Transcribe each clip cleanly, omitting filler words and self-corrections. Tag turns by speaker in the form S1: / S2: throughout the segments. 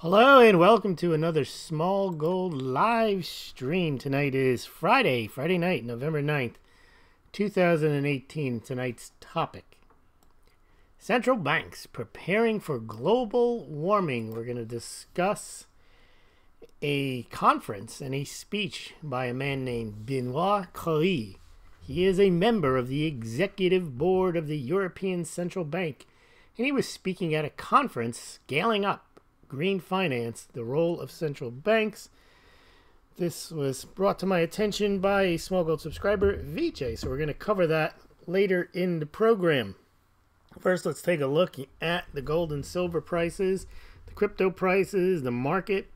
S1: Hello and welcome to another Smaulgld live stream. Tonight is Friday night, November 9th, 2018. Tonight's topic: central banks preparing for global warming. We're going to discuss a conference and a speech by a man named Benoit Cœuré. He is a member of the executive board of the European Central Bank, and he was speaking at a conference scaling up green finance, the role of central banks. This was brought to my attention by a Smaulgld subscriber, VJ, so we're going to cover that later in the program. First, let's take a look at the gold and silver prices, the crypto prices, the market,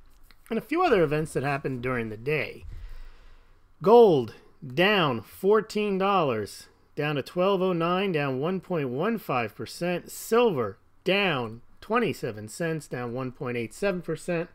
S1: and a few other events that happened during the day. Gold down $14, down to $12.09, down 1.15%. Silver down 27 cents, down 1.87%.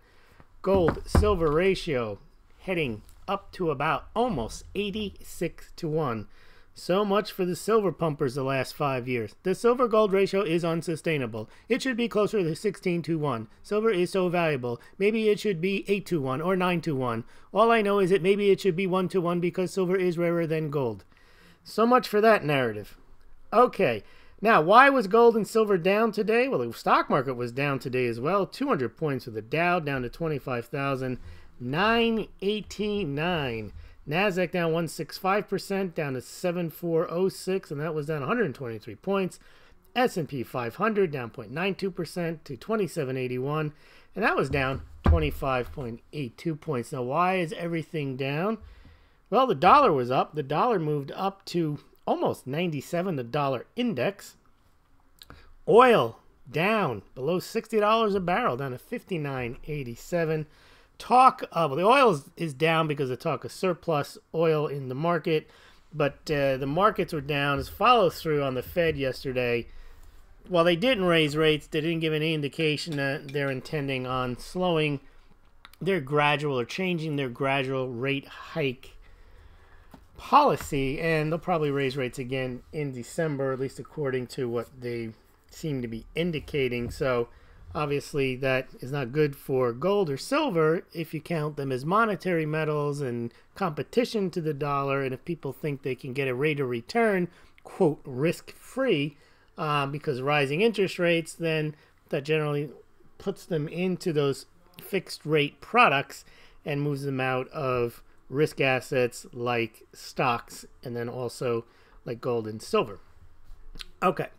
S1: Gold silver ratio heading up to about almost 86 to 1. So much for the silver pumpers the last 5 years. The silver gold ratio is unsustainable. It should be closer to 16 to 1. Silver is so valuable. Maybe it should be 8 to 1 or 9 to 1. All I know is that maybe it should be 1 to 1 because silver is rarer than gold. So much for that narrative. Okay. Now, why was gold and silver down today? Well, the stock market was down today as well. 200 points for the Dow, down to 25,989. NASDAQ down 165%, down to 7406, and that was down 123 points. S&P 500 down 0.92% to 2781, and that was down 25.82 points. Now, why is everything down? Well, the dollar was up. The dollar moved up to almost 97, the dollar index. Oil down below $60 a barrel, down to 59.87. Talk of, well, the oil is down because of talk of surplus oil in the market, but the markets were down as follow through on the Fed yesterday. While they didn't raise rates, they didn't give any indication that they're intending on slowing their gradual or changing their gradual rate hike policy, and they'll probably raise rates again in December, at least according to what they seem to be indicating. So obviously that is not good for gold or silver if you count them as monetary metals and competition to the dollar, and if people think they can get a rate of return, quote, risk-free, because rising interest rates, then that generally puts them into those fixed rate products and moves them out of risk assets like stocks, and then also like gold and silver. Okay.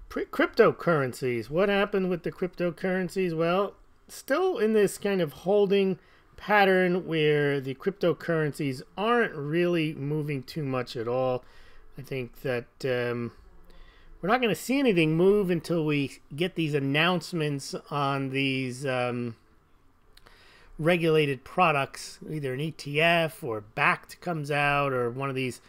S1: Cryptocurrencies. What happened with the cryptocurrencies? Well, still in this kind of holding pattern where the cryptocurrencies aren't really moving too much at all. I think that we're not going to see anything move until we get these announcements on these regulated products, either an ETF or Backed comes out, or one of these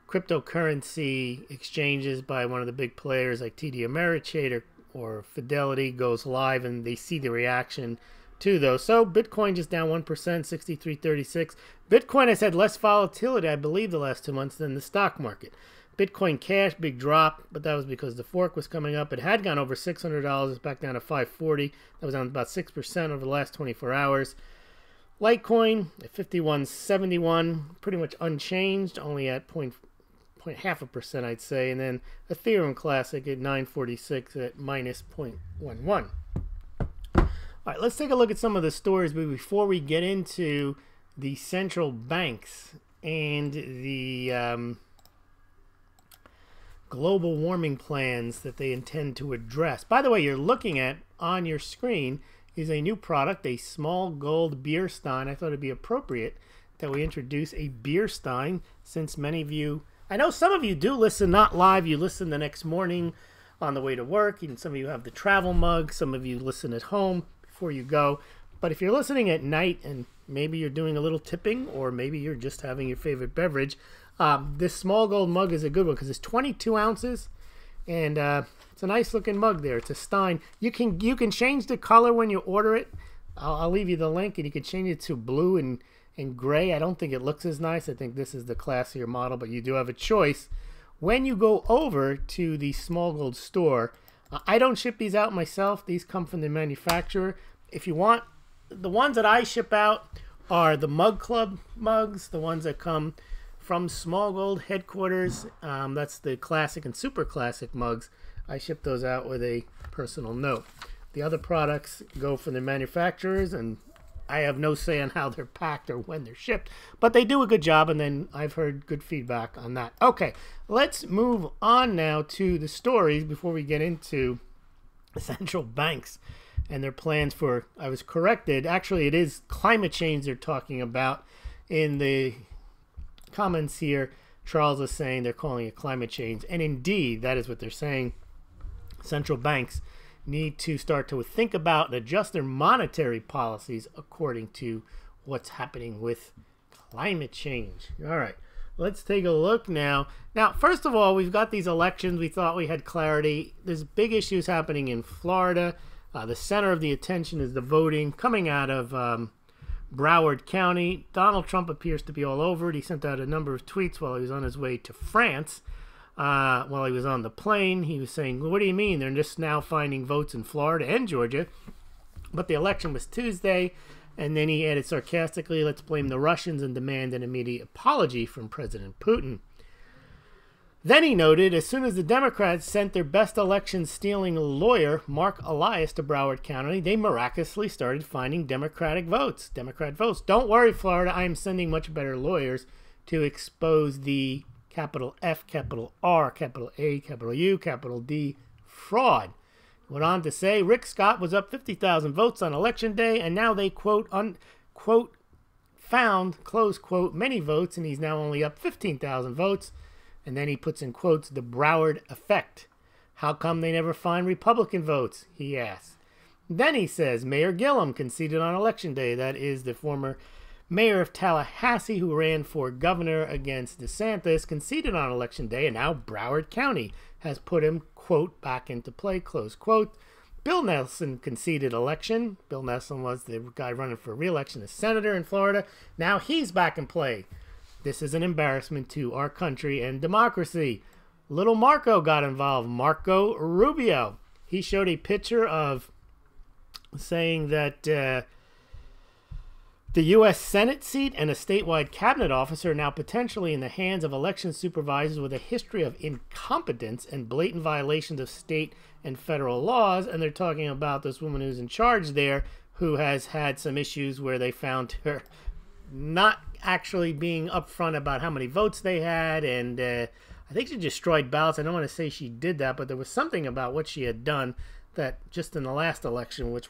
S1: cryptocurrency exchanges by one of the big players like TD Ameritrade or Fidelity goes live, and they see the reaction to those. So Bitcoin just down 1%, 63.36. Bitcoin has had less volatility, I believe, the last 2 months than the stock market. Bitcoin Cash, big drop, but that was because the fork was coming up. It had gone over $600. It's back down to $540. That was down about 6% over the last 24 hours. Litecoin at 51.71, pretty much unchanged, only at 0.5%, I'd say. And then Ethereum Classic at 946 at minus 0.11. All right, let's take a look at some of the stories, but before we get into the central banks and the global warming plans that they intend to address. By the way, you're looking at on your screen is a new product, a Smaulgld beer stein. I thought it'd be appropriate that we introduce a beer stein, since many of you, I know some of you do listen not live, you listen the next morning on the way to work, and some of you have the travel mug, some of you listen at home before you go. But if you're listening at night and maybe you're doing a little tipping, or maybe you're just having your favorite beverage, this Smaulgld mug is a good one because it's 22 ounces, and it's a nice looking mug there. It's a stein. You can change the color when you order it. I'll leave you the link, and you can change it to blue and gray. I don't think it looks as nice. I think this is the classier model, but you do have a choice. When you go over to the Smaulgld store, I don't ship these out myself. These come from the manufacturer. if you want, the ones that I ship out are the Mug Club mugs, the ones that come from Smaulgld headquarters. That's the classic and super classic mugs. I ship those out with a personal note. The other products go from the manufacturers, and I have no say on how they're packed or when they're shipped, but they do a good job, and then I've heard good feedback on that. Okay, let's move on now to the stories before we get into central banks and their plans for, I was corrected, actually it is climate change they're talking about. In the comments here, Charles is saying they're calling it climate change, and indeed that is what they're saying. Central banks need to start to think about and adjust their monetary policies according to what's happening with climate change. All right, let's take a look now. Now, first of all, we've got these elections. We thought we had clarity. There's big issues happening in Florida. The center of the attention is the voting coming out of Broward County. Donald Trump appears to be all over it. He sent out a number of tweets while he was on his way to France. While he was on the plane, he was saying, well, what do you mean? They're just now finding votes in Florida and Georgia. But the election was Tuesday, and then he added sarcastically, let's blame the Russians and demand an immediate apology from President Putin. Then he noted, as soon as the Democrats sent their best election-stealing lawyer, Mark Elias, to Broward County, they miraculously started finding Democrat votes. Don't worry, Florida, I am sending much better lawyers to expose the capital F, capital R, capital A, capital U, capital D fraud. Went on to say Rick Scott was up 50,000 votes on election day, and now they quote unquote found close quote many votes, and he's now only up 15,000 votes. And then he puts in quotes the Broward effect. How come they never find Republican votes? He asks. Then he says Mayor Gillum conceded on election day. That is the former mayor of Tallahassee, who ran for governor against DeSantis, conceded on election day, and now Broward County has put him, quote, back into play, close quote. Bill Nelson conceded election. Bill Nelson was the guy running for re-election as senator in Florida. Now he's back in play. This is an embarrassment to our country and democracy. Little Marco got involved, Marco Rubio. He showed a picture of saying that the U.S. Senate seat and a statewide cabinet office are now potentially in the hands of election supervisors with a history of incompetence and blatant violations of state and federal laws. And they're talking about this woman who's in charge there who has had some issues where they found her not actually being upfront about how many votes they had. And I think she destroyed ballots. I don't want to say she did that, but there was something about what she had done that just in the last election, which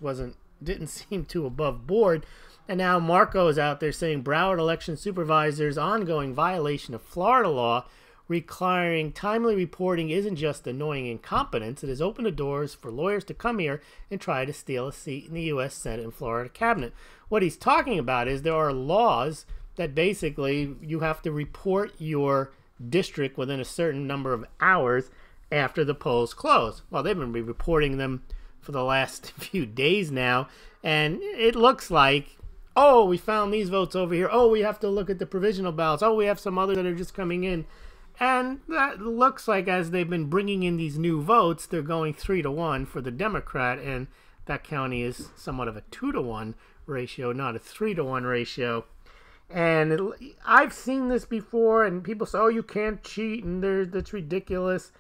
S1: didn't seem too above board. And now Marco is out there saying Broward election supervisors' ongoing violation of Florida law requiring timely reporting isn't just annoying incompetence. It has opened the doors for lawyers to come here and try to steal a seat in the U.S. Senate and Florida cabinet. What he's talking about is there are laws that basically you have to report your district within a certain number of hours after the polls close. Well, they've been reporting them for the last few days now, and it looks like, oh, we found these votes over here. Oh, we have to look at the provisional ballots. Oh, we have some others that are just coming in. And that looks like as they've been bringing in these new votes, they're going 3-1 for the Democrat, and that county is somewhat of a 2-1 ratio, not a 3-1 ratio. And I've seen this before, and people say, oh, you can't cheat, and that's ridiculous.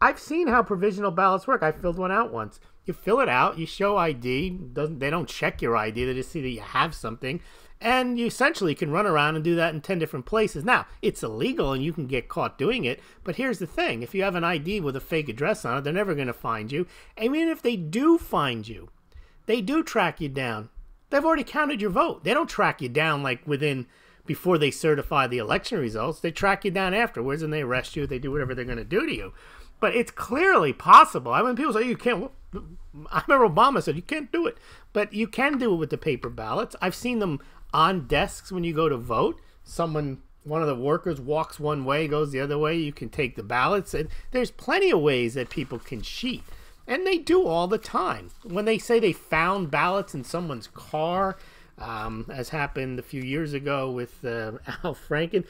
S1: I've seen how provisional ballots work. I filled one out once. You fill it out, you show ID. They don't check your ID. They just see that you have something. And you essentially can run around and do that in 10 different places. Now, it's illegal and you can get caught doing it. But here's the thing. If you have an ID with a fake address on it, they're never going to find you. And even if they do find you, they do track you down. They've already counted your vote. They don't track you down like before they certify the election results. They track you down afterwards and they arrest you. They do whatever they're going to do to you. But it's clearly possible. I mean, people say you can't. I remember Obama said you can't do it. But you can do it with the paper ballots. I've seen them on desks when you go to vote. One of the workers walks one way, goes the other way. You can take the ballots. And there's plenty of ways that people can cheat. And they do all the time. When they say they found ballots in someone's car, as happened a few years ago with Al Franken,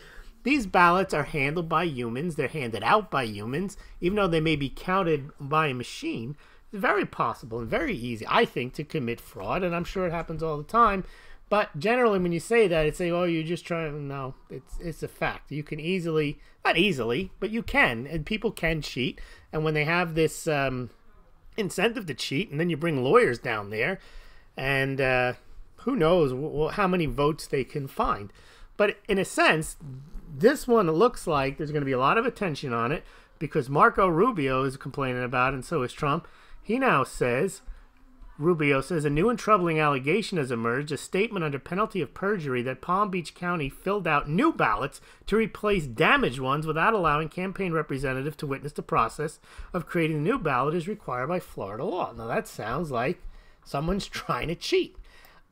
S1: these ballots are handled by humans. They're handed out by humans, even though they may be counted by a machine. It's very possible and very easy, I think, to commit fraud, and I'm sure it happens all the time. But generally, when you say that, it's saying, oh, you're just trying. No, it's a fact. You can easily, not easily, but you can, and people can cheat. And when they have this incentive to cheat, and then you bring lawyers down there, and who knows how many votes they can find. But in a sense, this one, it looks like there's going to be a lot of attention on it because Marco Rubio is complaining about it, and so is Trump. He now says, Rubio says, a new and troubling allegation has emerged, a statement under penalty of perjury that Palm Beach County filled out new ballots to replace damaged ones without allowing campaign representatives to witness the process of creating the new ballot is required by Florida law. Now that sounds like someone's trying to cheat.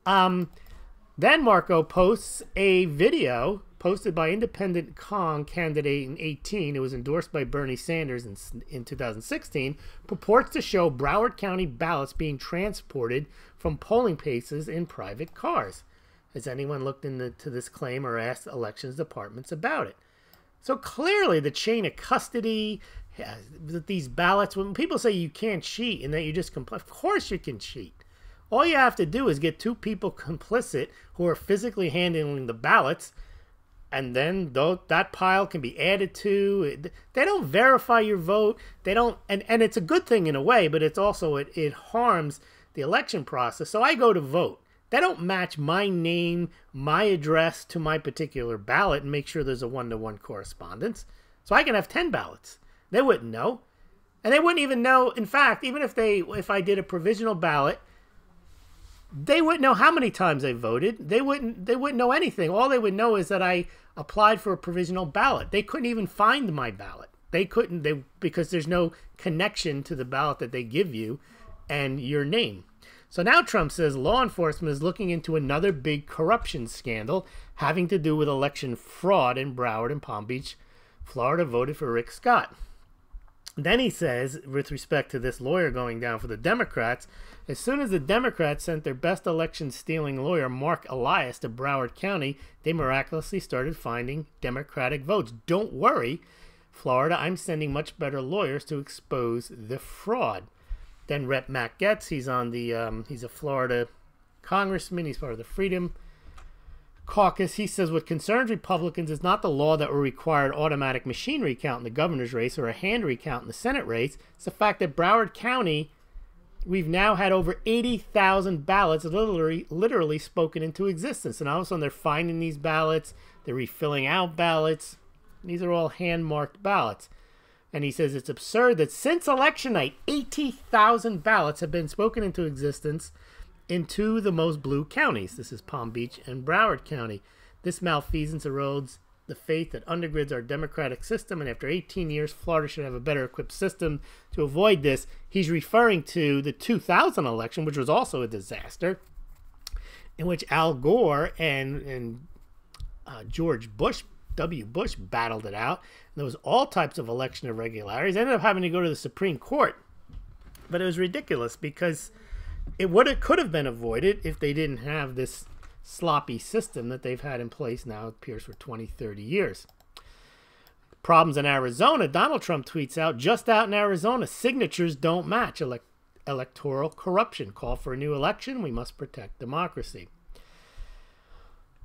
S1: Then Marco posts a video posted by independent Kong candidate in 2018. It was endorsed by Bernie Sanders in 2016. Purports to show Broward County ballots being transported from polling places in private cars. Has anyone looked into this claim or asked elections departments about it? So clearly the chain of custody, these ballots, when people say you can't cheat and that you just comply, of course you can cheat. All you have to do is get two people complicit who are physically handling the ballots, and then that pile can be added to. They don't verify your vote. They don't, and it's a good thing in a way, but it's also, it harms the election process. So I go to vote. They don't match my name, my address to my particular ballot and make sure there's a one-to-one correspondence. So I can have 10 ballots. They wouldn't know. And they wouldn't even know, in fact, even if I did a provisional ballot, they wouldn't know how many times I voted. They wouldn't know anything. All they would know is that I applied for a provisional ballot. They couldn't even find my ballot. Because there's no connection to the ballot that they give you and your name. So now Trump says law enforcement is looking into another big corruption scandal having to do with election fraud in Broward and Palm Beach. Florida voted for Rick Scott. Then he says, with respect to this lawyer going down for the Democrats, as soon as the Democrats sent their best election-stealing lawyer, Mark Elias, to Broward County, they miraculously started finding Democratic votes. Don't worry, Florida, I'm sending much better lawyers to expose the fraud. Then Rep. Matt Gaetz, he's a Florida congressman. He's part of the Freedom Caucus. He says what concerns Republicans is not the law that will require automatic machine recount in the governor's race or a hand recount in the Senate race. It's the fact that Broward County, we've now had over 80,000 ballots literally spoken into existence. And all of a sudden they're finding these ballots. They're refilling out ballots. These are all hand-marked ballots. And he says it's absurd that since election night, 80,000 ballots have been spoken into existence in two of the most blue counties. This is Palm Beach and Broward County. This malfeasance erodes the faith that undergirds our democratic system, and after 18 years, Florida should have a better equipped system to avoid this. He's referring to the 2000 election, which was also a disaster, in which Al Gore and George Bush, W. Bush, battled it out. And there was all types of election irregularities. They ended up having to go to the Supreme Court. But it was ridiculous because it could have been avoided if they didn't have this sloppy system that they've had in place now, it appears, for 20, 30 years. Problems in Arizona. Donald Trump tweets out, just out in Arizona, signatures don't match. Electoral corruption. Call for a new election. We must protect democracy.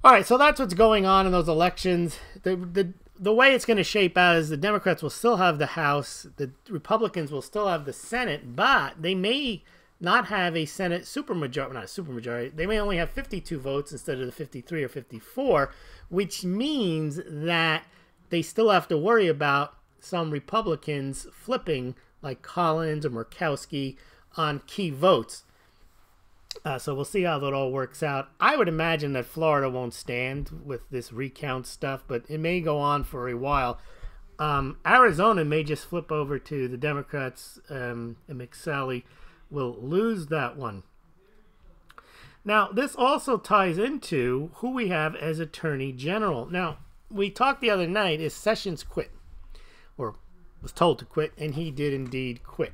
S1: All right, so that's what's going on in those elections. The way it's going to shape out is the Democrats will still have the House. The Republicans will still have the Senate, but they may not have a Senate supermajority, not a supermajority. They may only have 52 votes instead of the 53 or 54, which means that they still have to worry about some Republicans flipping, like Collins or Murkowski, on key votes. So we'll see how that all works out. I would imagine that Florida won't stand with this recount stuff, but it may go on for a while. Arizona may just flip over to the Democrats, and McSally will lose that one. Now, this also ties into who we have as Attorney General. Now, we talked the other night, is Sessions quit, or was told to quit, and he did indeed quit.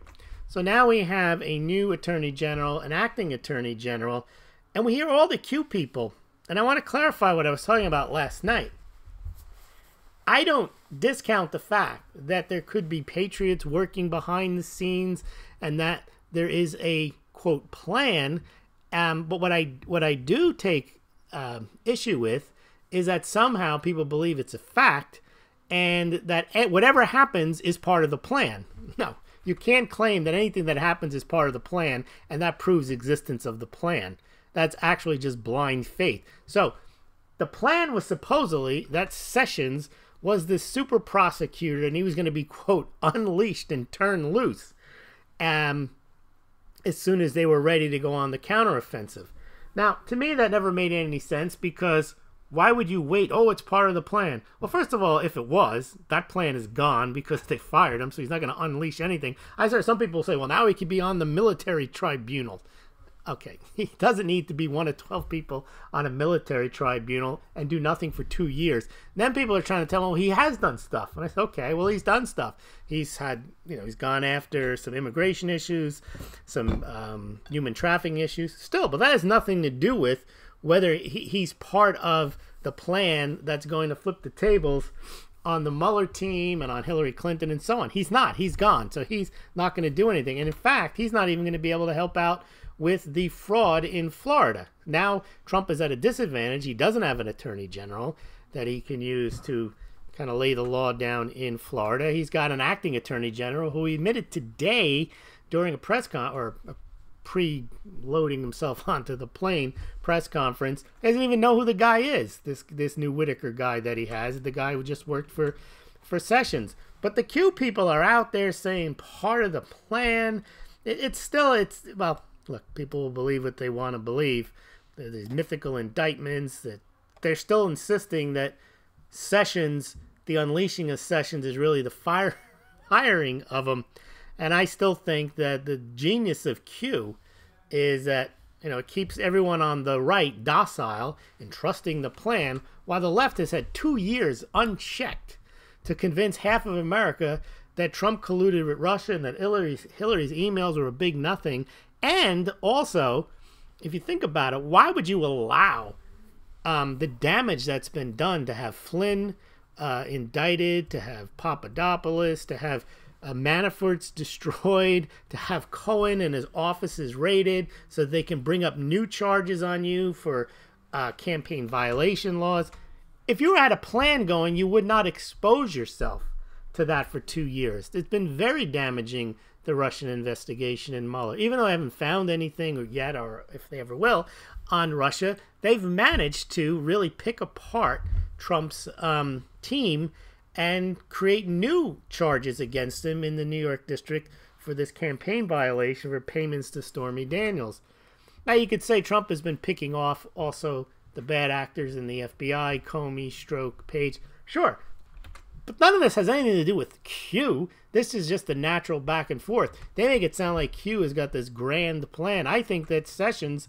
S1: So now we have a new Attorney General, an acting Attorney General, and we hear all the Q people. And I want to clarify what I was talking about last night. I don't discount the fact that there could be patriots working behind the scenes and that there is a, quote, plan. But what I do take issue with is that somehow people believe it's a fact and that whatever happens is part of the plan. No, you can't claim that anything that happens is part of the plan, and that proves existence of the plan. That's actually just blind faith. So the plan was supposedly that Sessions was this super prosecutor, and he was going to be, quote, unleashed and turned loose as soon as they were ready to go on the counteroffensive. Now, to me, that never made any sense, because why would you wait? Oh, it's part of the plan. Well, first of all, if it was, that plan is gone because they fired him, so he's not going to unleash anything. I heard some people say, well, now he could be on the military tribunal. Okay, he doesn't need to be one of 12 people on a military tribunal and do nothing for 2 years. And then people are trying to tell him, well, he has done stuff. And I said, okay, well, he's done stuff. He's had, he's gone after some immigration issues, some human trafficking issues. Still, but that has nothing to do with whether he's part of the plan that's going to flip the tables on the Mueller team and on Hillary Clinton and so on. He's not. He's gone. So he's not going to do anything. And in fact, he's not even going to be able to help out with the fraud in Florida. Now Trump is at a disadvantage. He doesn't have an attorney general that he can use to kind of lay the law down in Florida. He's got an acting attorney general who he admitted today during a press pre-loading himself onto the plane press conference, doesn't even know who the guy is. This new Whitaker guy that he has, the guy who just worked for Sessions. But the Q people are out there saying part of the plan. Well, look, people will believe what they want to believe. There's mythical indictments that they're still insisting that Sessions, the unleashing of Sessions, is really the hiring of him. And I still think that the genius of Q is that, it keeps everyone on the right docile and trusting the plan, while the left has had 2 years unchecked to convince half of America that Trump colluded with Russia and that Hillary's emails were a big nothing. And also, if you think about it, why would you allow the damage that's been done to have Flynn indicted, to have Papadopoulos, to have Manafort's destroyed, to have Cohen and his offices raided so they can bring up new charges on you for campaign violation laws? If you had a plan going, you would not expose yourself to that for 2 years. It's been very damaging, the Russian investigation in Mueller. Even though I haven't found anything yet, or if they ever will, on Russia, they've managed to really pick apart Trump's team and create new charges against him in the New York district for this campaign violation for payments to Stormy Daniels. Now, you could say Trump has been picking off also the bad actors in the FBI, Comey, Strzok, Page. Sure. But none of this has anything to do with Q. This is just a natural back and forth. They make it sound like Q has got this grand plan. I think that Sessions,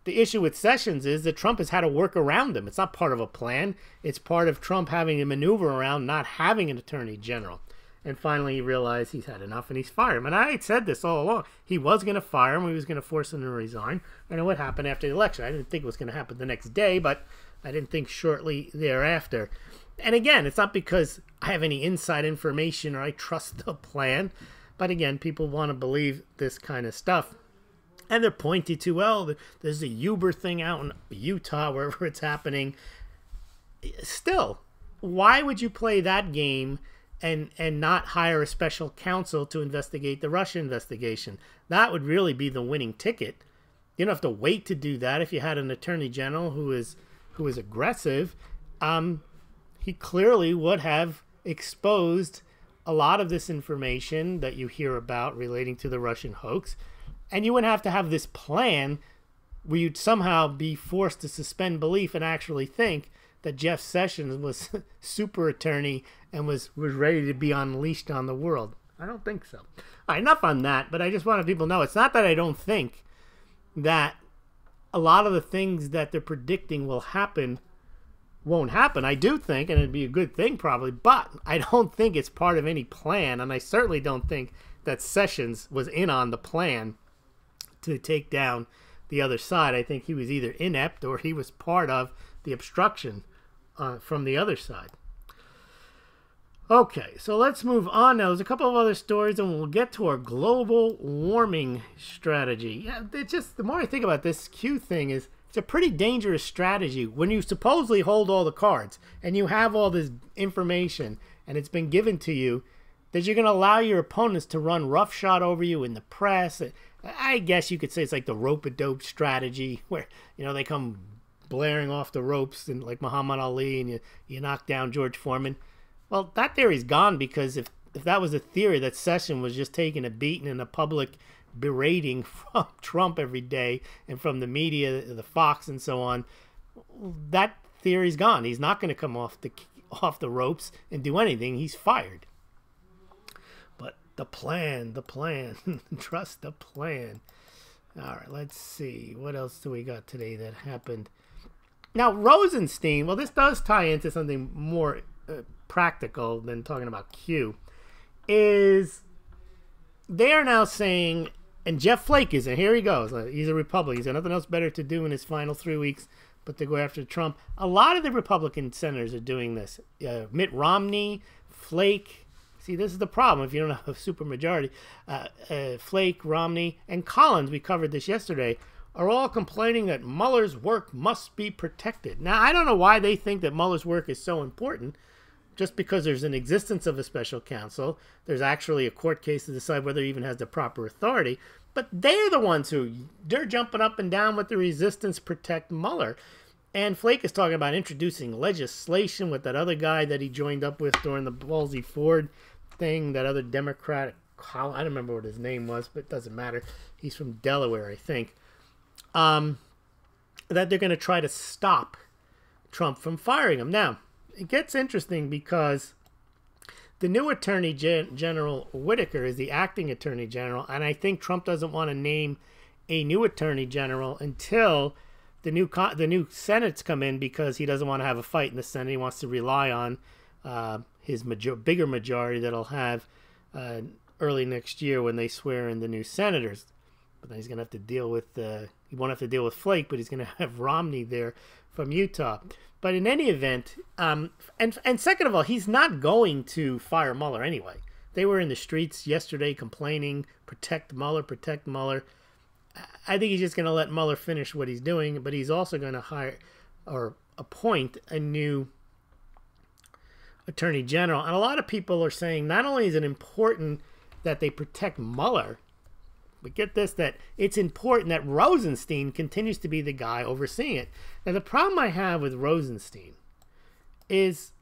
S1: the issue with Sessions is that Trump has had to work around him. It's not part of a plan. It's part of Trump having to maneuver around not having an attorney general. And finally, he realized he's had enough and he's fired him. And I had said this all along. He was going to fire him. He was going to force him to resign. I know what happened after the election. I didn't think it was going to happen the next day, but I didn't think shortly thereafter. And again, it's not because I have any inside information or I trust the plan. But again, people want to believe this kind of stuff. And they're pointing to, well, there's a Uber thing out in Utah, wherever it's happening. Still, why would you play that game and not hire a special counsel to investigate the Russia investigation? That would really be the winning ticket. You don't have to wait to do that. If you had an attorney general who is aggressive, he clearly would have exposed a lot of this information that you hear about relating to the Russian hoax. And you wouldn't have to have this plan where you'd somehow be forced to suspend belief and actually think that Jeff Sessions was super attorney and was ready to be unleashed on the world. I don't think so. All right, enough on that, but I just wanted people to know it's not that I don't think that a lot of the things that they're predicting will happen won't happen. I do think, and it'd be a good thing probably, but I don't think it's part of any plan, and I certainly don't think that Sessions was in on the plan to take down the other side. I think he was either inept or he was part of the obstruction from the other side. Okay, so let's move on now. There's a couple of other stories, and we'll get to our global warming strategy. Yeah, it's just, the more I think about this Q thing, is it's a pretty dangerous strategy when you supposedly hold all the cards and you have all this information and it's been given to you, that you're going to allow your opponents to run roughshod over you in the press. I guess you could say it's like the rope-a-dope strategy, where, you know, they come blaring off the ropes and like Muhammad Ali, and you knock down George Foreman. Well, that theory's gone, because if that was a theory, that Sessions was just taking a beating and a public berating from Trump every day and from the media, the Fox and so on, that theory's gone. He's not going to come off the ropes and do anything. He's fired. But the plan, trust the plan. All right, let's see. What else do we got today that happened? Now, Rosenstein, well, this does tie into something more practical than talking about Q, is they are now saying, and Jeff Flake is, and here he goes, he's a Republican, he's got nothing else better to do in his final 3 weeks but to go after Trump. A lot of the Republican senators are doing this. Mitt Romney, Flake, see, this is the problem if you don't have a supermajority. Flake, Romney, and Collins, we covered this yesterday, are all complaining that Mueller's work must be protected. Now, I don't know why they think that Mueller's work is so important. Just because there's an existence of a special counsel, there's actually a court case to decide whether he even has the proper authority. But they're the ones they're jumping up and down with the resistance protect Mueller. And Flake is talking about introducing legislation with that other guy that he joined up with during the Ballsy Ford thing, that other Democratic, I don't remember what his name was, but it doesn't matter. He's from Delaware, I think. That they're going to try to stop Trump from firing him. Now, it gets interesting because the new Attorney General Whitaker is the acting Attorney General, and I think Trump doesn't want to name a new Attorney General until the new Senate's come in, because he doesn't want to have a fight in the Senate. He wants to rely on his bigger majority that he'll have early next year when they swear in the new senators. But then he's going to have to deal with he won't have to deal with Flake, but he's going to have Romney there from Utah. But in any event, and second of all, he's not going to fire Mueller anyway. They were in the streets yesterday complaining, protect Mueller, protect Mueller. I think he's just going to let Mueller finish what he's doing, but he's also going to hire or appoint a new Attorney General. And a lot of people are saying not only is it important that they protect Mueller, but get this, that it's important that Rosenstein continues to be the guy overseeing it. Now, the problem I have with Rosenstein is,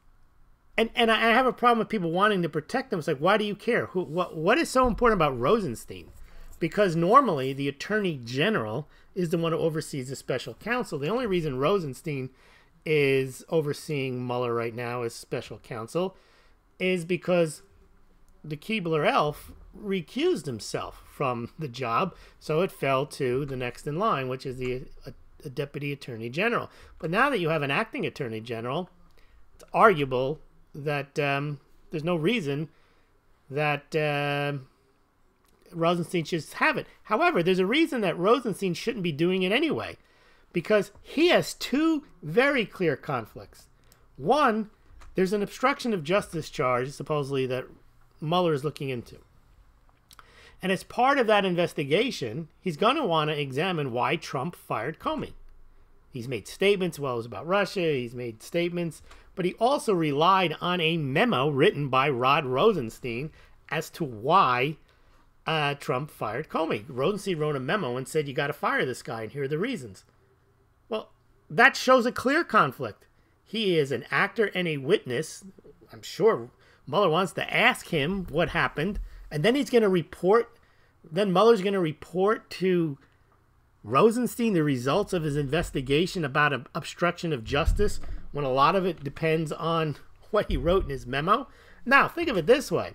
S1: and I have a problem with people wanting to protect him. It's like, why do you care? What is so important about Rosenstein? Because normally the Attorney General is the one who oversees the special counsel. The only reason Rosenstein is overseeing Mueller right now as special counsel is because the Keebler elf recused himself from the job, so it fell to the next in line, which is the Deputy Attorney General. But now that you have an acting Attorney General, it's arguable that there's no reason that Rosenstein should have it. However, there's a reason that Rosenstein shouldn't be doing it anyway, because he has two very clear conflicts. One, there's an obstruction of justice charge, supposedly, that Mueller is looking into. And as part of that investigation, he's going to want to examine why Trump fired Comey. He's made statements, well, it was about Russia, he's made statements, but he also relied on a memo written by Rod Rosenstein as to why Trump fired Comey. Rosenstein wrote a memo and said, you got to fire this guy, and here are the reasons. Well, that shows a clear conflict. He is an actor and a witness. I'm sure Mueller wants to ask him what happened, and then he's going to report, then Mueller's going to report to Rosenstein the results of his investigation about obstruction of justice, when a lot of it depends on what he wrote in his memo. Now, think of it this way.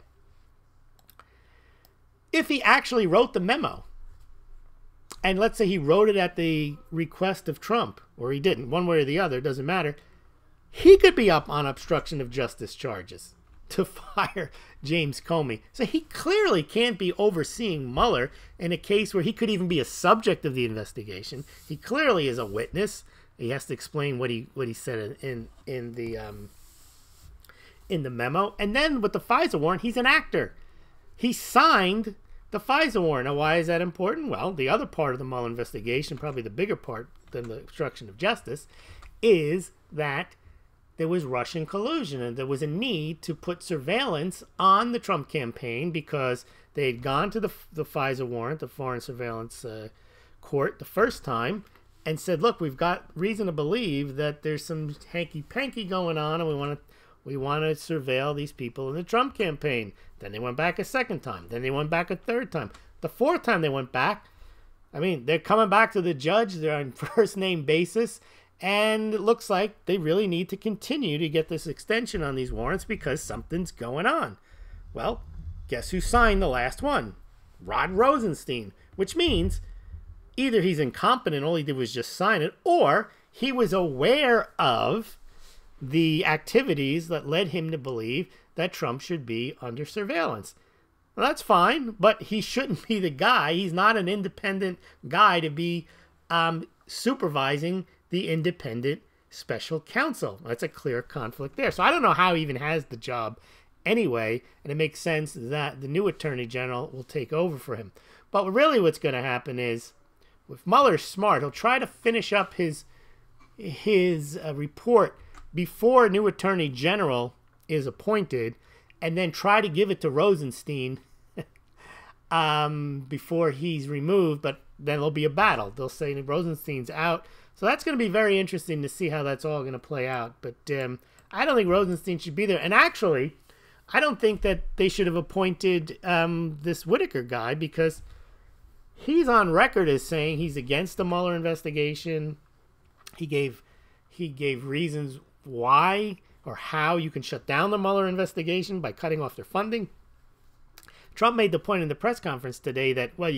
S1: If he actually wrote the memo, and let's say he wrote it at the request of Trump, or he didn't, one way or the other, doesn't matter, he could be up on obstruction of justice charges to fire James Comey. So he clearly can't be overseeing Mueller in a case where he could even be a subject of the investigation. He clearly is a witness. He has to explain what he said in in the memo. And then with the FISA warrant, he's an actor. He signed the FISA warrant. Now, why is that important? Well, the other part of the Mueller investigation, probably the bigger part than the obstruction of justice, is that there was Russian collusion and there was a need to put surveillance on the Trump campaign because they had gone to the FISA warrant, the Foreign Surveillance Court, the first time and said, look, we've got reason to believe that there's some hanky-panky going on and we want to surveil these people in the Trump campaign. Then they went back a second time. Then they went back a third time. The fourth time they went back, I mean, they're coming back to the judge. They're on first-name basis. And it looks like they really need to continue to get this extension on these warrants because something's going on. Well, guess who signed the last one? Rod Rosenstein, which means either he's incompetent, all he did was just sign it, or he was aware of the activities that led him to believe that Trump should be under surveillance. Well, that's fine, but he shouldn't be the guy. He's not an independent guy to be supervising the independent special counsel. That's a clear conflict there. So I don't know how he even has the job anyway, and it makes sense that the new attorney general will take over for him. But really what's going to happen is, if Mueller's smart, he'll try to finish up his report before a new attorney general is appointed, and then try to give it to Rosenstein before he's removed, but then there'll be a battle. They'll say Rosenstein's out. So that's going to be very interesting to see how that's all going to play out. But I don't think Rosenstein should be there. And actually, I don't think that they should have appointed this Whitaker guy because he's on record as saying he's against the Mueller investigation. He gave reasons why or how you can shut down the Mueller investigation by cutting off their funding. Trump made the point in the press conference today that, well,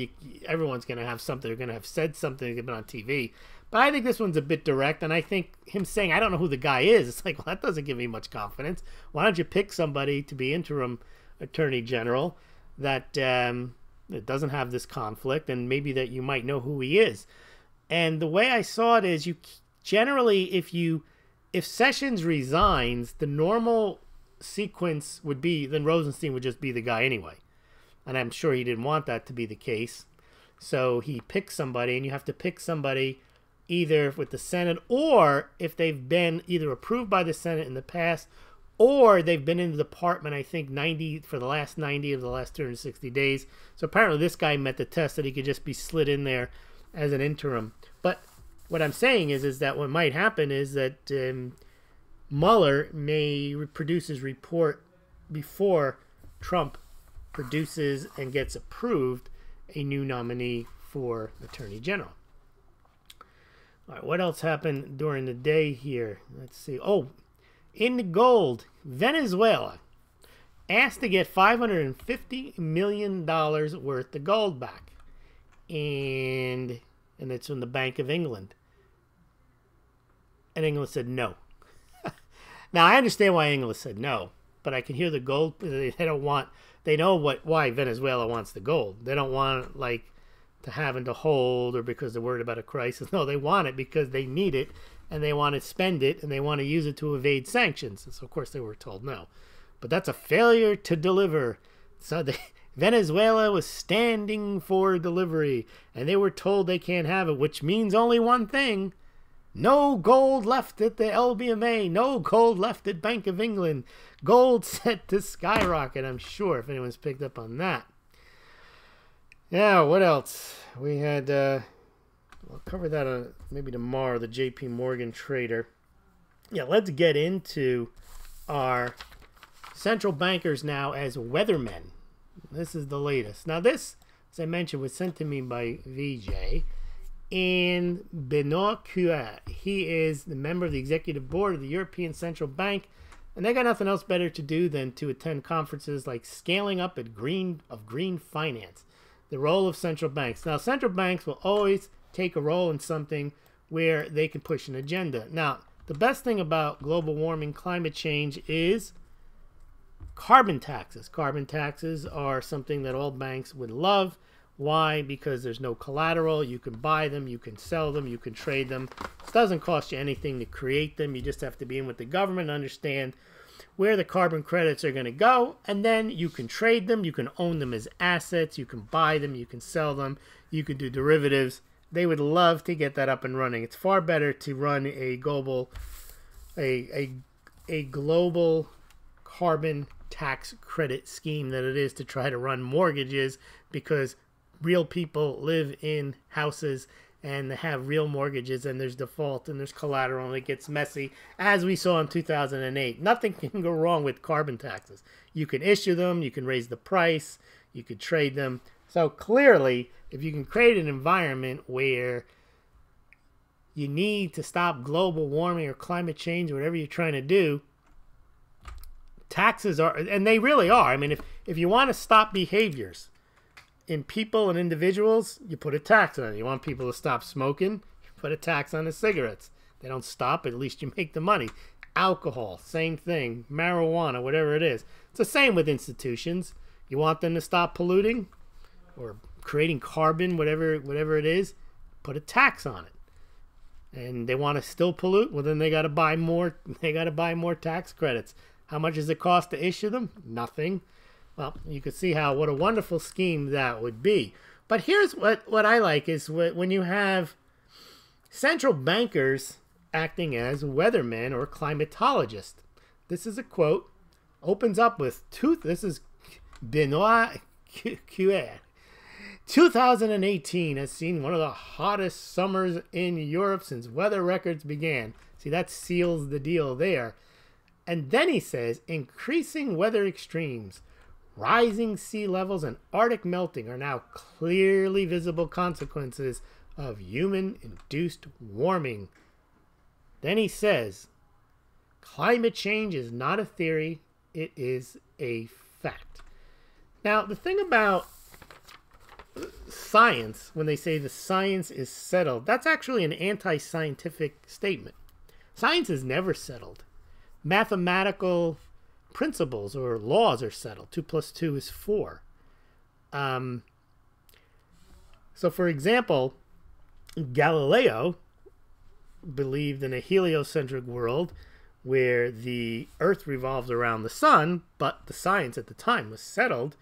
S1: everyone's going to have something. They're going to have said something. They've been on TV. But I think this one's a bit direct, and I think him saying, I don't know who the guy is, it's like, well, that doesn't give me much confidence. Why don't you pick somebody to be interim attorney general that doesn't have this conflict, and maybe that you might know who he is. And the way I saw it is, you generally, if Sessions resigns, the normal sequence would be, then Rosenstein would just be the guy anyway. And I'm sure he didn't want that to be the case. So he picked somebody, and you have to pick somebody either with the Senate, or if they've been either approved by the Senate in the past, or they've been in the department, I think, 90 for the last 90 of the last 260 days. So apparently this guy met the test that he could just be slid in there as an interim. But what I'm saying is that what might happen is that Mueller may produce his report before Trump produces and gets approved a new nominee for Attorney General. All right, what else happened during the day here? Let's see. Oh, in the gold, Venezuela asked to get $550 million worth of gold back. And it's from the Bank of England. And England said no. Now, I understand why England said no, but I can hear the gold. They know why Venezuela wants the gold. They don't want it like to having to hold or because they're worried about a crisis. No, they want it because they need it and they want to spend it and they want to use it to evade sanctions. So, of course, they were told no. But that's a failure to deliver. So Venezuela was standing for delivery and they were told they can't have it, which means only one thing. No gold left at the LBMA. No gold left at Bank of England. Gold set to skyrocket, I'm sure, if anyone's picked up on that. Now, what else? We had, we'll cover that on maybe tomorrow, the JP Morgan trader. Yeah, let's get into our central bankers now as weathermen. This is the latest. Now, this, as I mentioned, was sent to me by VJ. And Benoit Couet, he is the member of the executive board of the European Central Bank. And they got nothing else better to do than to attend conferences like Scaling Up at Green Finance. The role of central banks. Now, central banks will always take a role in something where they can push an agenda. Now, the best thing about global warming, climate change is carbon taxes. Carbon taxes are something that all banks would love. Why? Because there's no collateral. You can buy them, you can sell them, you can trade them. It doesn't cost you anything to create them. You just have to be in with the government and understand where the carbon credits are going to go, and then you can trade them, you can own them as assets, you can buy them, you can sell them, you can do derivatives. They would love to get that up and running. It's far better to run a global carbon tax credit scheme than it is to try to run mortgages, because real people live in houses and they have real mortgages, and there's default and there's collateral, and it gets messy, as we saw in 2008. Nothing can go wrong with carbon taxes. You can issue them, you can raise the price, you could trade them. So clearly, if you can create an environment where you need to stop global warming or climate change, whatever you're trying to do, taxes are, and they really are. I mean, if you want to stop behaviors in people and individuals, you put a tax on it. You want people to stop smoking, you put a tax on the cigarettes. They don't stop, at least you make the money. Alcohol, same thing. Marijuana, whatever it is. It's the same with institutions. You want them to stop polluting or creating carbon, whatever it is, put a tax on it. And they want to still pollute, well then they got to buy more. They got to buy more tax credits. How much does it cost to issue them? Nothing. Well, you can see what a wonderful scheme that would be. But here's what I like is when you have central bankers acting as weathermen or climatologists. This is a quote. Opens up with this is Benoit Cuer. 2018 has seen one of the hottest summers in Europe since weather records began. See, that seals the deal there. And then he says, increasing weather extremes, rising sea levels, and Arctic melting are now clearly visible consequences of human-induced warming. Then he says, climate change is not a theory, it is a fact. Now, the thing about science, when they say the science is settled, that's actually an anti-scientific statement. Science is never settled. Mathematical principles or laws are settled. 2 + 2 is 4. So, for example, Galileo believed in a heliocentric world where the Earth revolves around the sun, but the science at the time was settled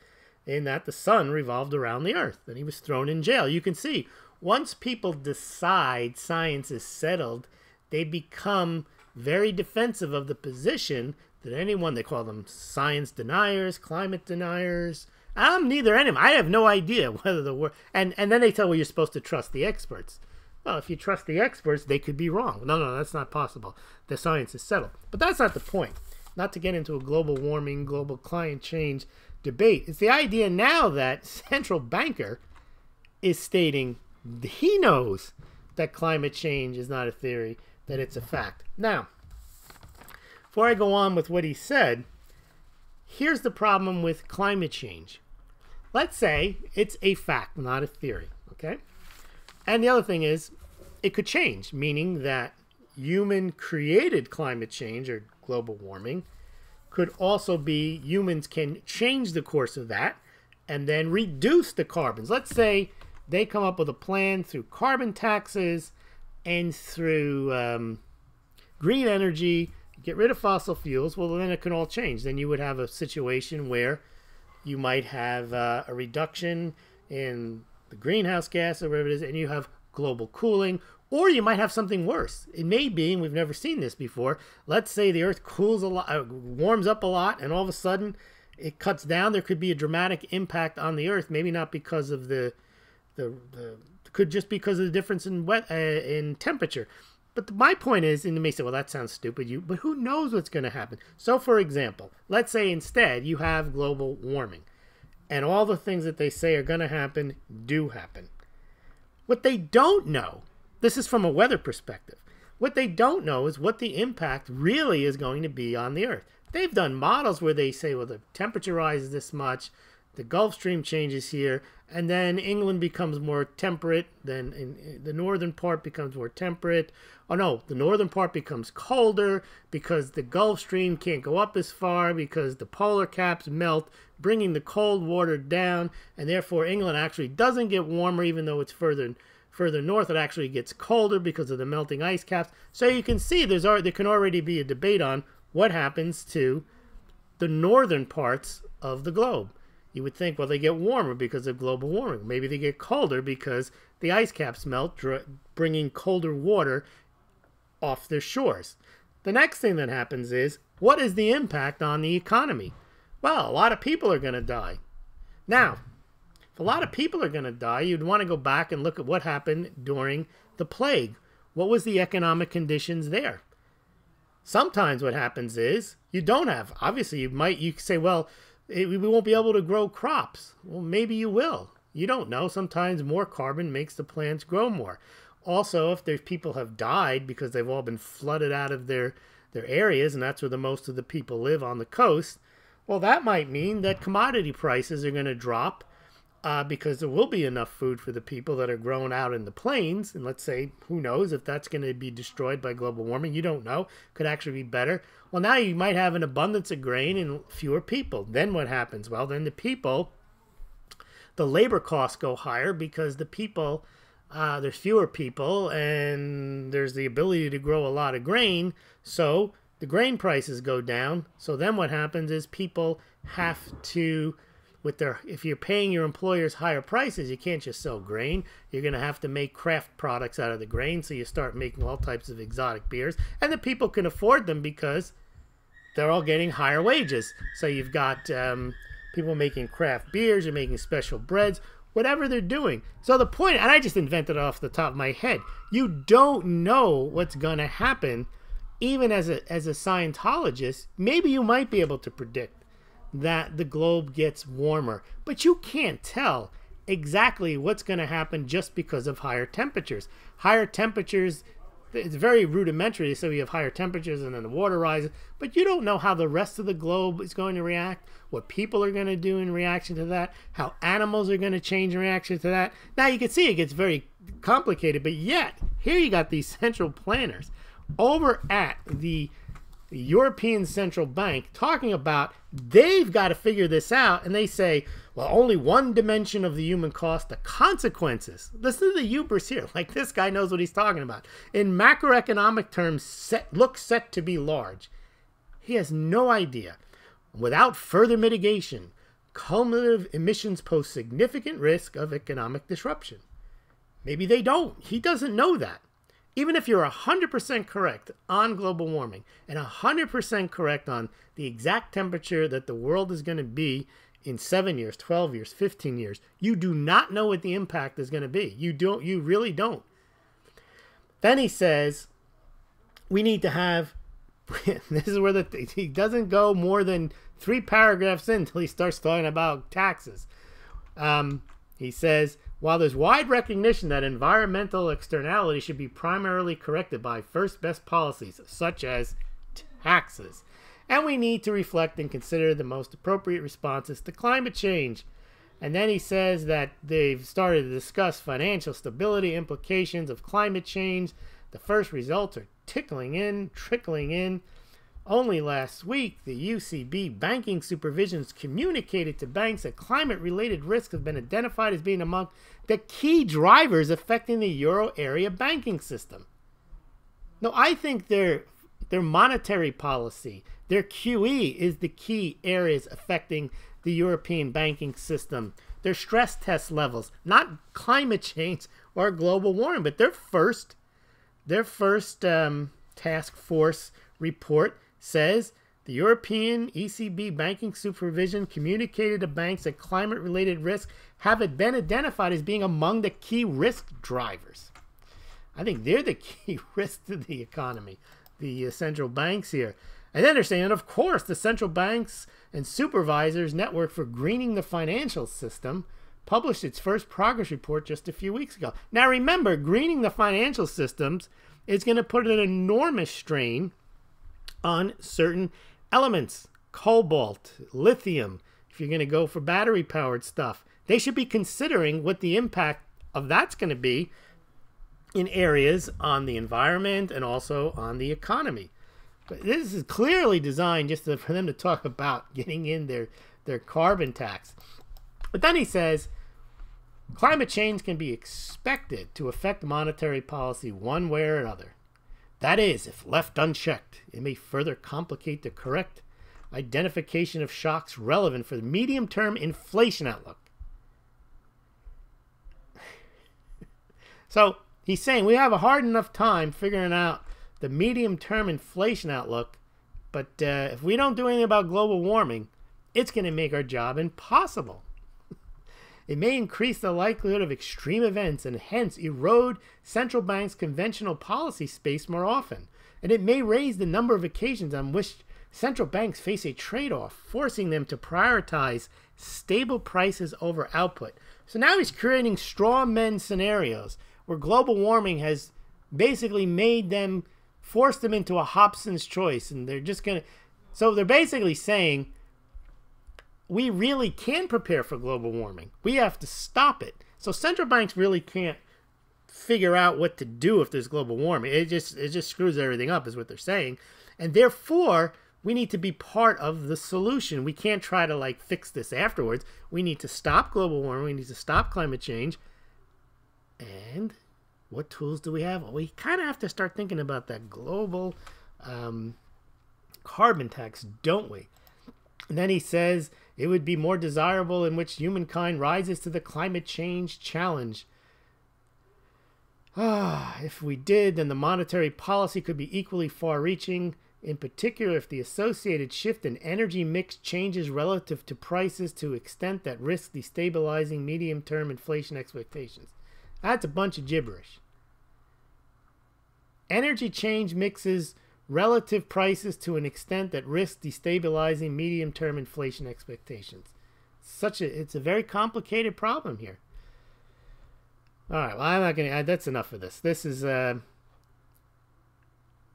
S1: in that the sun revolved around the Earth, and he was thrown in jail. You can see, once people decide science is settled, they become very defensive of the position that anyone, they call them science deniers, climate deniers. I'm neither any of them. I have no idea whether the word, and then they tell you you're supposed to trust the experts. Well, if you trust the experts, they could be wrong. No, that's not possible. The science is settled. But that's not the point. Not to get into a global warming, global climate change debate. It's the idea now that central banker is stating he knows that climate change is not a theory, that it's a fact. Now, before I go on with what he said, here's the problem with climate change. Let's say it's a fact, not a theory, okay? And the other thing is, it could change, meaning that human-created climate change or global warming could also be humans can change the course of that and then reduce the carbons. Let's say they come up with a plan through carbon taxes and through green energy, get rid of fossil fuels. Well, then it can all change. Then you would have a situation where you might have a reduction in the greenhouse gas or whatever it is, and you have global cooling. Or you might have something worse. It may be, and we've never seen this before, let's say the Earth cools a lot, warms up a lot, and all of a sudden it cuts down. There could be a dramatic impact on the Earth, maybe not because of could just because of the difference in temperature. But my point is, and you may say, well, that sounds stupid, but who knows what's going to happen? So, for example, let's say instead you have global warming, and all the things that they say are going to happen do happen. What they don't know, this is from a weather perspective, what they don't know is what the impact really is going to be on the Earth. They've done models where they say, well, the temperature rises this much, the Gulf Stream changes here, and then England becomes more temperate, then in the northern part becomes more temperate. Oh no, the northern part becomes colder because the Gulf Stream can't go up as far because the polar caps melt, bringing the cold water down, and therefore England actually doesn't get warmer even though it's further north. It actually gets colder because of the melting ice caps. So you can see there can already be a debate on what happens to the northern parts of the globe. You would think, well, they get warmer because of global warming. Maybe they get colder because the ice caps melt, bringing colder water off their shores. The next thing that happens is, what is the impact on the economy? Well, a lot of people are going to die. Now, if a lot of people are going to die, you'd want to go back and look at what happened during the plague. What was the economic conditions there? Sometimes what happens is you don't have. Obviously, you say, well, we won't be able to grow crops. Well, maybe you will. You don't know. Sometimes more carbon makes the plants grow more. Also, if there's people have died because they've all been flooded out of their areas, and that's where the most of the people live on the coast, well, that might mean that commodity prices are going to drop because there will be enough food for the people that are grown out in the plains. And let's say, who knows if that's going to be destroyed by global warming? You don't know. Could actually be better. Well, now you might have an abundance of grain and fewer people. Then what happens? Well, then the labor costs go higher because the people, there's fewer people and there's the ability to grow a lot of grain. So the grain prices go down. So then what happens is people have to, if you're paying your employers higher prices, you can't just sell grain. You're going to have to make craft products out of the grain. So you start making all types of exotic beers, and the people can afford them because they're all getting higher wages. So you've got people making craft beers, you're making special breads, whatever they're doing. So the point, and I just invented it off the top of my head, you don't know what's going to happen. Even as a Scientologist, maybe you might be able to predict that the globe gets warmer, but you can't tell exactly what's going to happen just because of higher temperatures. Higher temperatures, it's very rudimentary, so you have higher temperatures and then the water rises, but you don't know how the rest of the globe is going to react, what people are going to do in reaction to that, how animals are going to change in reaction to that. Now you can see it gets very complicated, but yet here you got these central planners over at the European Central Bank talking about they've got to figure this out, and they say, well, only one dimension of the human cost, the consequences. Listen to the hubris here. Like, this guy knows what he's talking about. In macroeconomic terms, look set to be large. He has no idea. Without further mitigation, cumulative emissions pose significant risk of economic disruption. Maybe they don't. He doesn't know that. Even if you're 100% correct on global warming and 100% correct on the exact temperature that the world is going to be in 7 years, 12 years, 15 years, you do not know what the impact is going to be. You really don't. Then he says, we need to have, this is where he doesn't go more than 3 paragraphs in until he starts talking about taxes. He says, while there's wide recognition that environmental externality should be primarily corrected by first best policies, such as taxes, and we need to reflect and consider the most appropriate responses to climate change. And then he says that they've started to discuss financial stability implications of climate change. The first results are trickling in. Only last week, the UCB banking supervisions communicated to banks that climate-related risks have been identified as being among the key drivers affecting the euro area banking system. No, I think their monetary policy, their QE, is the key areas affecting the European banking system. Their stress test levels, not climate change or global warming, but their first task force report says the European ECB banking supervision communicated to banks that climate-related risks have been identified as being among the key risk drivers. I think they're the key risk to the economy, the central banks here. And then they're saying, of course, the central banks and supervisors network for greening the financial system published its first progress report just a few weeks ago. Now remember, greening the financial systems is going to put an enormous strain on certain elements, cobalt, lithium. If you're going to go for battery powered stuff, they should be considering what the impact of that's going to be in areas on the environment and also on the economy. But this is clearly designed just for them to talk about getting in their carbon tax. But then he says, climate change can be expected to affect monetary policy one way or another. That is, if left unchecked, it may further complicate the correct identification of shocks relevant for the medium-term inflation outlook. So he's saying we have a hard enough time figuring out the medium-term inflation outlook, but if we don't do anything about global warming, it's going to make our job impossible. It may increase the likelihood of extreme events and hence erode central banks' conventional policy space more often. And it may raise the number of occasions on which central banks face a trade-off, forcing them to prioritize stable prices over output. So now he's creating straw man scenarios where global warming has basically made them, forced them into a Hobson's choice. And they're just going to, so they're basically saying, we really can prepare for global warming. We have to stop it. So central banks really can't figure out what to do if there's global warming. It just screws everything up is what they're saying. And therefore, we need to be part of the solution. We can't try to like fix this afterwards. We need to stop global warming. We need to stop climate change. And what tools do we have? Well, we kind of have to start thinking about that global carbon tax, don't we? And then he says it would be more desirable in which humankind rises to the climate change challenge. If we did, then the monetary policy could be equally far-reaching, in particular if the associated shift in energy mix changes relative to prices to extent that risks destabilizing medium-term inflation expectations. That's a bunch of gibberish. Energy change mixes relative prices to an extent that risks destabilizing medium-term inflation expectations. It's a very complicated problem here. All right, well, I'm not going to, that's enough of this. This is,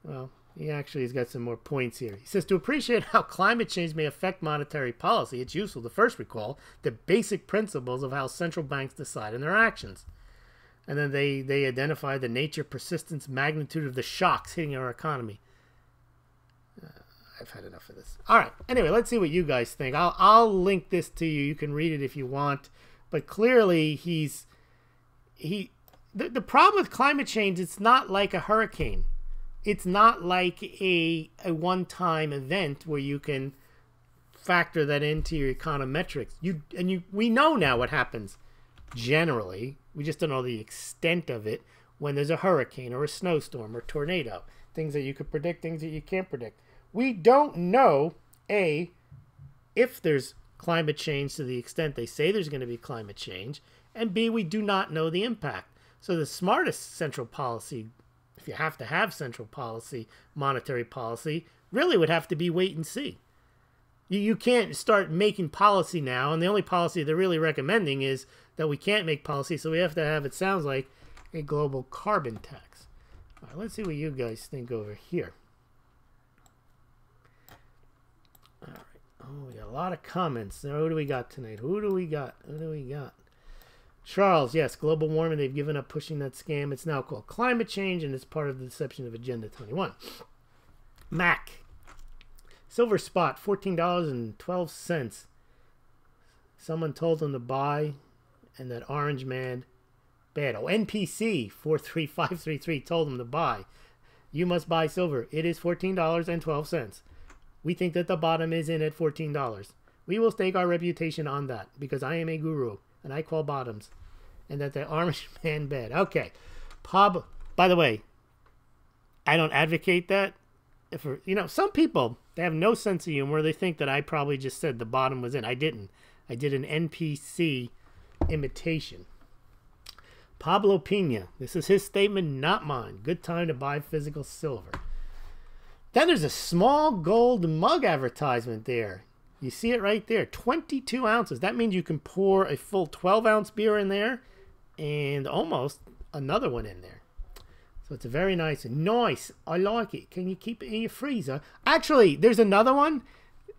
S1: well, he's got some more points here. He says, to appreciate how climate change may affect monetary policy, it's useful to first recall the basic principles of how central banks decide on their actions. And then they identify the nature, persistence, magnitude of the shocks hitting our economy. I've had enough of this. All right. Anyway, let's see what you guys think. I'll link this to you. You can read it if you want. But clearly, the problem with climate change, it's not like a hurricane. It's not like a one-time event where you can factor that into your econometrics. We know now what happens generally. We just don't know the extent of it when there's a hurricane or a snowstorm or tornado. Things that you could predict, things that you can't predict. We don't know, A, if there's climate change to the extent they say there's going to be climate change, and B, we do not know the impact. So the smartest central policy, if you have to have central policy, monetary policy, really would have to be wait and see. You can't start making policy now, and the only policy they're really recommending is that we can't make policy, so we have to have, it sounds like, a global carbon tax. All right, let's see what you guys think over here. All right. Oh, we got a lot of comments. Now, who do we got tonight? Who do we got? Charles, yes, global warming. They've given up pushing that scam. It's now called climate change, and it's part of the deception of Agenda 21. Mac. Silver spot, $14.12. Someone told them to buy, and that orange man, bad. Oh, NPC 43533 told them to buy. You must buy silver. It is $14.12. We think that the bottom is in at $14. We will stake our reputation on that because I am a guru and I call bottoms, and that the orange man bad. Okay, by the way, I don't advocate that. Some people, they have no sense of humor. They think that I probably just said the bottom was in. I didn't. I did an NPC imitation. Pablo Pina. This is his statement, not mine. Good time to buy physical silver. Then there's a Smaulgld mug advertisement there. You see it right there. 22 ounces. That means you can pour a full 12-ounce beer in there and almost another one in there. So it's a very nice. Nice. I like it. Can you keep it in your freezer? Actually, there's another one.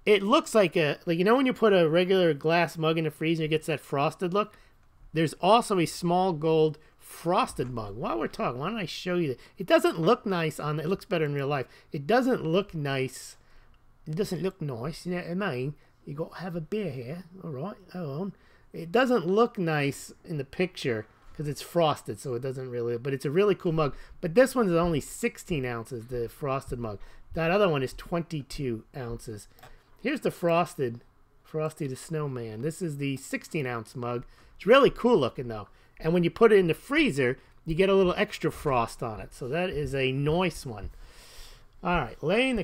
S1: It looks like when you put a regular glass mug in the freezer, it gets that frosted look. There's also a Smaulgld frosted mug. While we're talking, why don't I show you that? It doesn't look nice on it. Looks better in real life. It doesn't look nice. It doesn't look nice. You know what I mean? You got to have a beer here. All right. Hold on. It doesn't look nice in the picture because it's frosted, so it doesn't really, but it's a really cool mug. But this one is only 16 ounces, the frosted mug. That other one is 22 ounces. Here's the Frosty the Snowman. This is the 16-ounce mug. It's really cool looking, though. And when you put it in the freezer, you get a little extra frost on it. So that is a nice one. All right, laying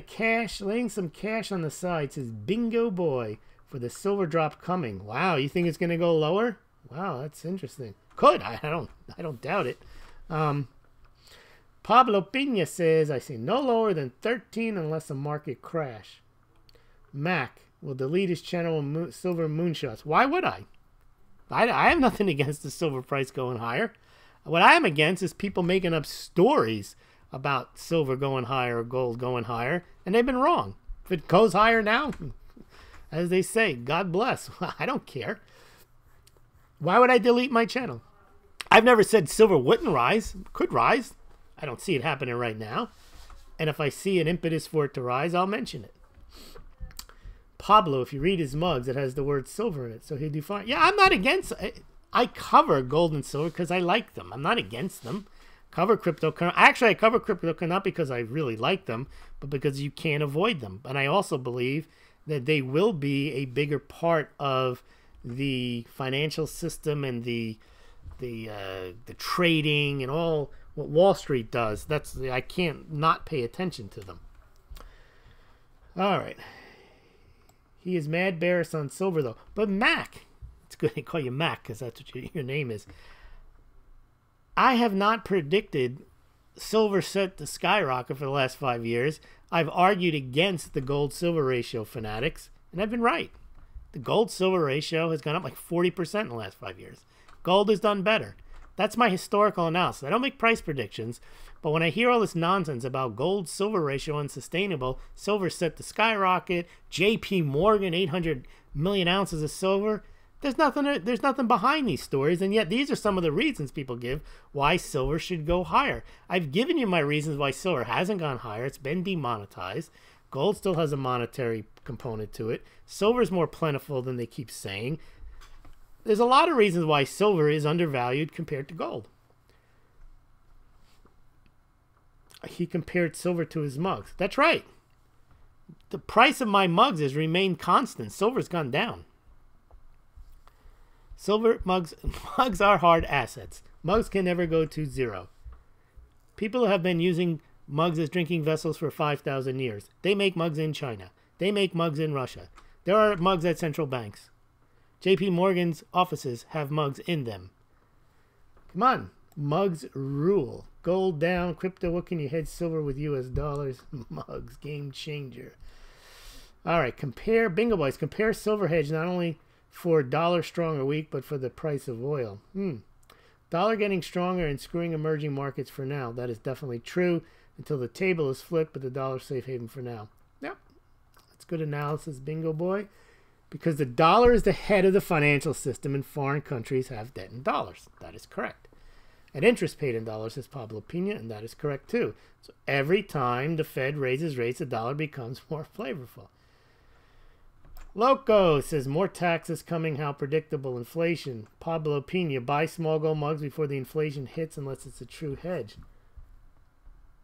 S1: some cash on the side, says Bingo Boy for the silver drop coming. Wow, you think it's going to go lower? Wow, that's interesting. Could. I don't doubt it. Pablo Pina says, I see no lower than 13 unless a market crash. Mac will delete his channel of silver moonshots. Why would I? I have nothing against the silver price going higher. What I am against is people making up stories about silver going higher or gold going higher, and they've been wrong. If it goes higher now, as they say, God bless. I don't care. Why would I delete my channel? I've never said silver wouldn't rise. It could rise. I don't see it happening right now. And if I see an impetus for it to rise, I'll mention it. Pablo, if you read his mugs, it has the word silver in it. So he'll do fine. Yeah, I'm not against it. I cover gold and silver because I like them. I'm not against them. Cover cryptocurrency. Actually, I cover cryptocurrency not because I really like them, but because you can't avoid them. And I also believe that they will be a bigger part of the financial system and the trading and all what Wall Street does. I can't not pay attention to them. All right. He is mad bearish on silver, though. But Mac, it's good they call you Mac because that's what your name is. I have not predicted silver set to skyrocket for the last 5 years. I've argued against the gold-silver ratio fanatics, and I've been right. The gold-silver ratio has gone up like 40% in the last 5 years. Gold has done better. That's my historical analysis. I don't make price predictions, but when I hear all this nonsense about gold-silver ratio unsustainable, silver set to skyrocket, JP Morgan, 800 million ounces of silver, there's nothing behind these stories, and yet these are some of the reasons people give why silver should go higher. I've given you my reasons why silver hasn't gone higher. It's been demonetized. Gold still has a monetary component to it. Silver is more plentiful than they keep saying. There's a lot of reasons why silver is undervalued compared to gold. He compared silver to his mugs. That's right. The price of my mugs has remained constant. Silver's gone down. Silver mugs are hard assets. Mugs can never go to zero. People have been using mugs as drinking vessels for 5,000 years. They make mugs in China. They make mugs in Russia. There are mugs at central banks. JP Morgan's offices have mugs in them. Come on. Mugs rule. Gold down. Crypto, what can you hedge silver with US dollars? Mugs. Game changer. All right. Compare, bingo boys, compare silver hedge not only for dollar strong or weak, but for the price of oil. Dollar getting stronger and screwing emerging markets for now. That is definitely true until the table is flipped, but the dollar's safe haven for now. Yep. That's good analysis, bingo boy. Because the dollar is the head of the financial system and foreign countries have debt in dollars. That is correct. And interest paid in dollars is Pablo Pina, and that is correct too. So every time the Fed raises rates, the dollar becomes more flavorful. Loco says, more taxes coming, how predictable inflation. Pablo Pina, buy small gold mugs before the inflation hits unless it's a true hedge.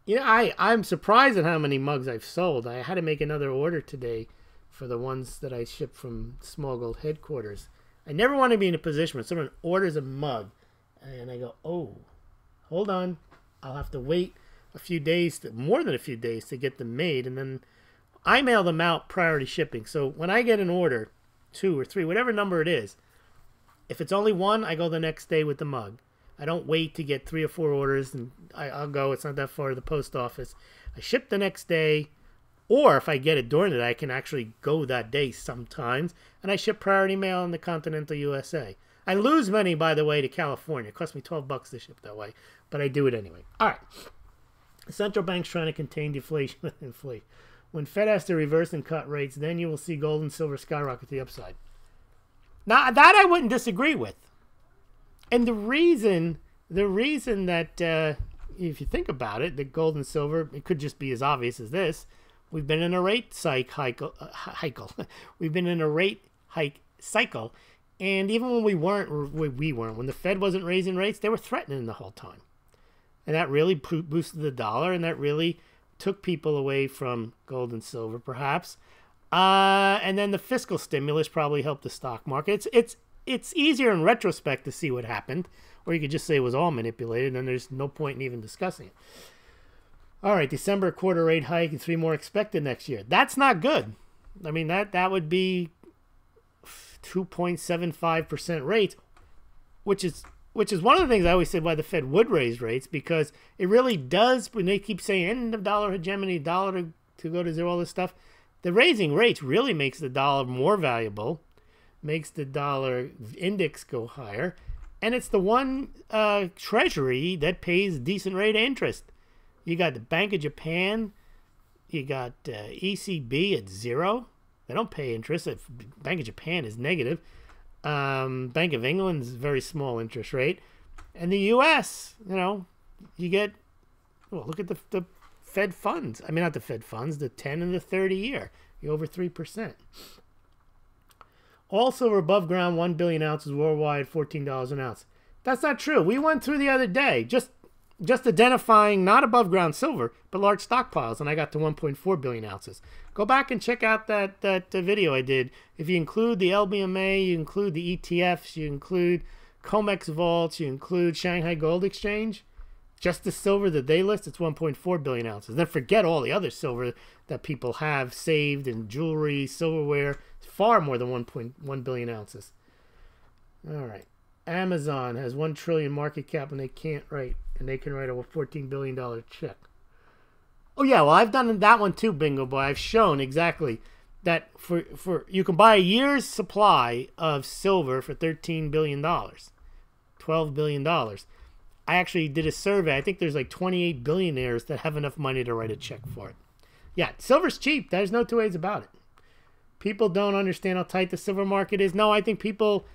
S1: I'm surprised at how many mugs I've sold. I had to make another order today for the ones that I shipped from Smaulgld headquarters. I never want to be in a position where someone orders a mug and I go, oh, hold on. I'll have to wait a few days, more than a few days to get them made, and then I mail them out priority shipping. So when I get an order, 2 or 3, whatever number it is, if it's only one, I go the next day with the mug. I don't wait to get 3 or 4 orders, and I'll go. It's not that far to the post office. I ship the next day, or if I get it during the day, I can actually go that day sometimes, and I ship priority mail in the continental USA. I lose money, by the way, to California. It costs me $12 to ship that way, but I do it anyway. All right. The central bank's trying to contain deflation with inflation. When Fed has to reverse and cut rates, then you will see gold and silver skyrocket to the upside. Now, that I wouldn't disagree with. And the reason that, if you think about it, that gold and silver, it could just be as obvious as this. We've been in a rate cycle. We've been in a rate hike cycle. And even when when the Fed wasn't raising rates, they were threatening the whole time. And that really boosted the dollar, and that really took people away from gold and silver, perhaps. And then the fiscal stimulus probably helped the stock market. It's easier in retrospect to see what happened, or you could just say it was all manipulated, and there's no point in even discussing it. All right, December quarter rate hike and 3 more expected next year. That's not good. I mean, that would be 2.75% rates, which is one of the things I always said why the Fed would raise rates, because it really does, when they keep saying end of dollar hegemony, dollar to go to zero, all this stuff, the raising rates really makes the dollar more valuable, makes the dollar index go higher, and it's the one treasury that pays decent rate of interest. You got the Bank of Japan, you got ECB at 0. They don't pay interest. Bank of Japan is negative. Bank of England's very small interest rate. And the U.S., you get, well, look at the Fed funds. I mean, not the Fed funds, the 10 and the 30 year. You're over 3%. All silver above ground, 1 billion ounces worldwide, $14 an ounce. That's not true. We went through the other day, just identifying not above ground silver, but large stockpiles, and I got to 1.4 billion ounces. Go back and check out that video I did. If you include the LBMA, you include the ETFs, you include COMEX vaults, you include Shanghai Gold Exchange, just the silver that they list, it's 1.4 billion ounces. Then forget all the other silver that people have saved in jewelry, silverware. It's far more than 1.1 billion ounces. All right. Amazon has 1 trillion market cap, and they can't write, and they can write a $14 billion check. Oh yeah, well, I've done that one too, Bingo Boy. I've shown exactly that for you can buy a year's supply of silver for $13 billion, $12 billion. I actually did a survey. I think there's like 28 billionaires that have enough money to write a check for it. Yeah, silver's cheap. There's no two ways about it. People don't understand how tight the silver market is. No, I think people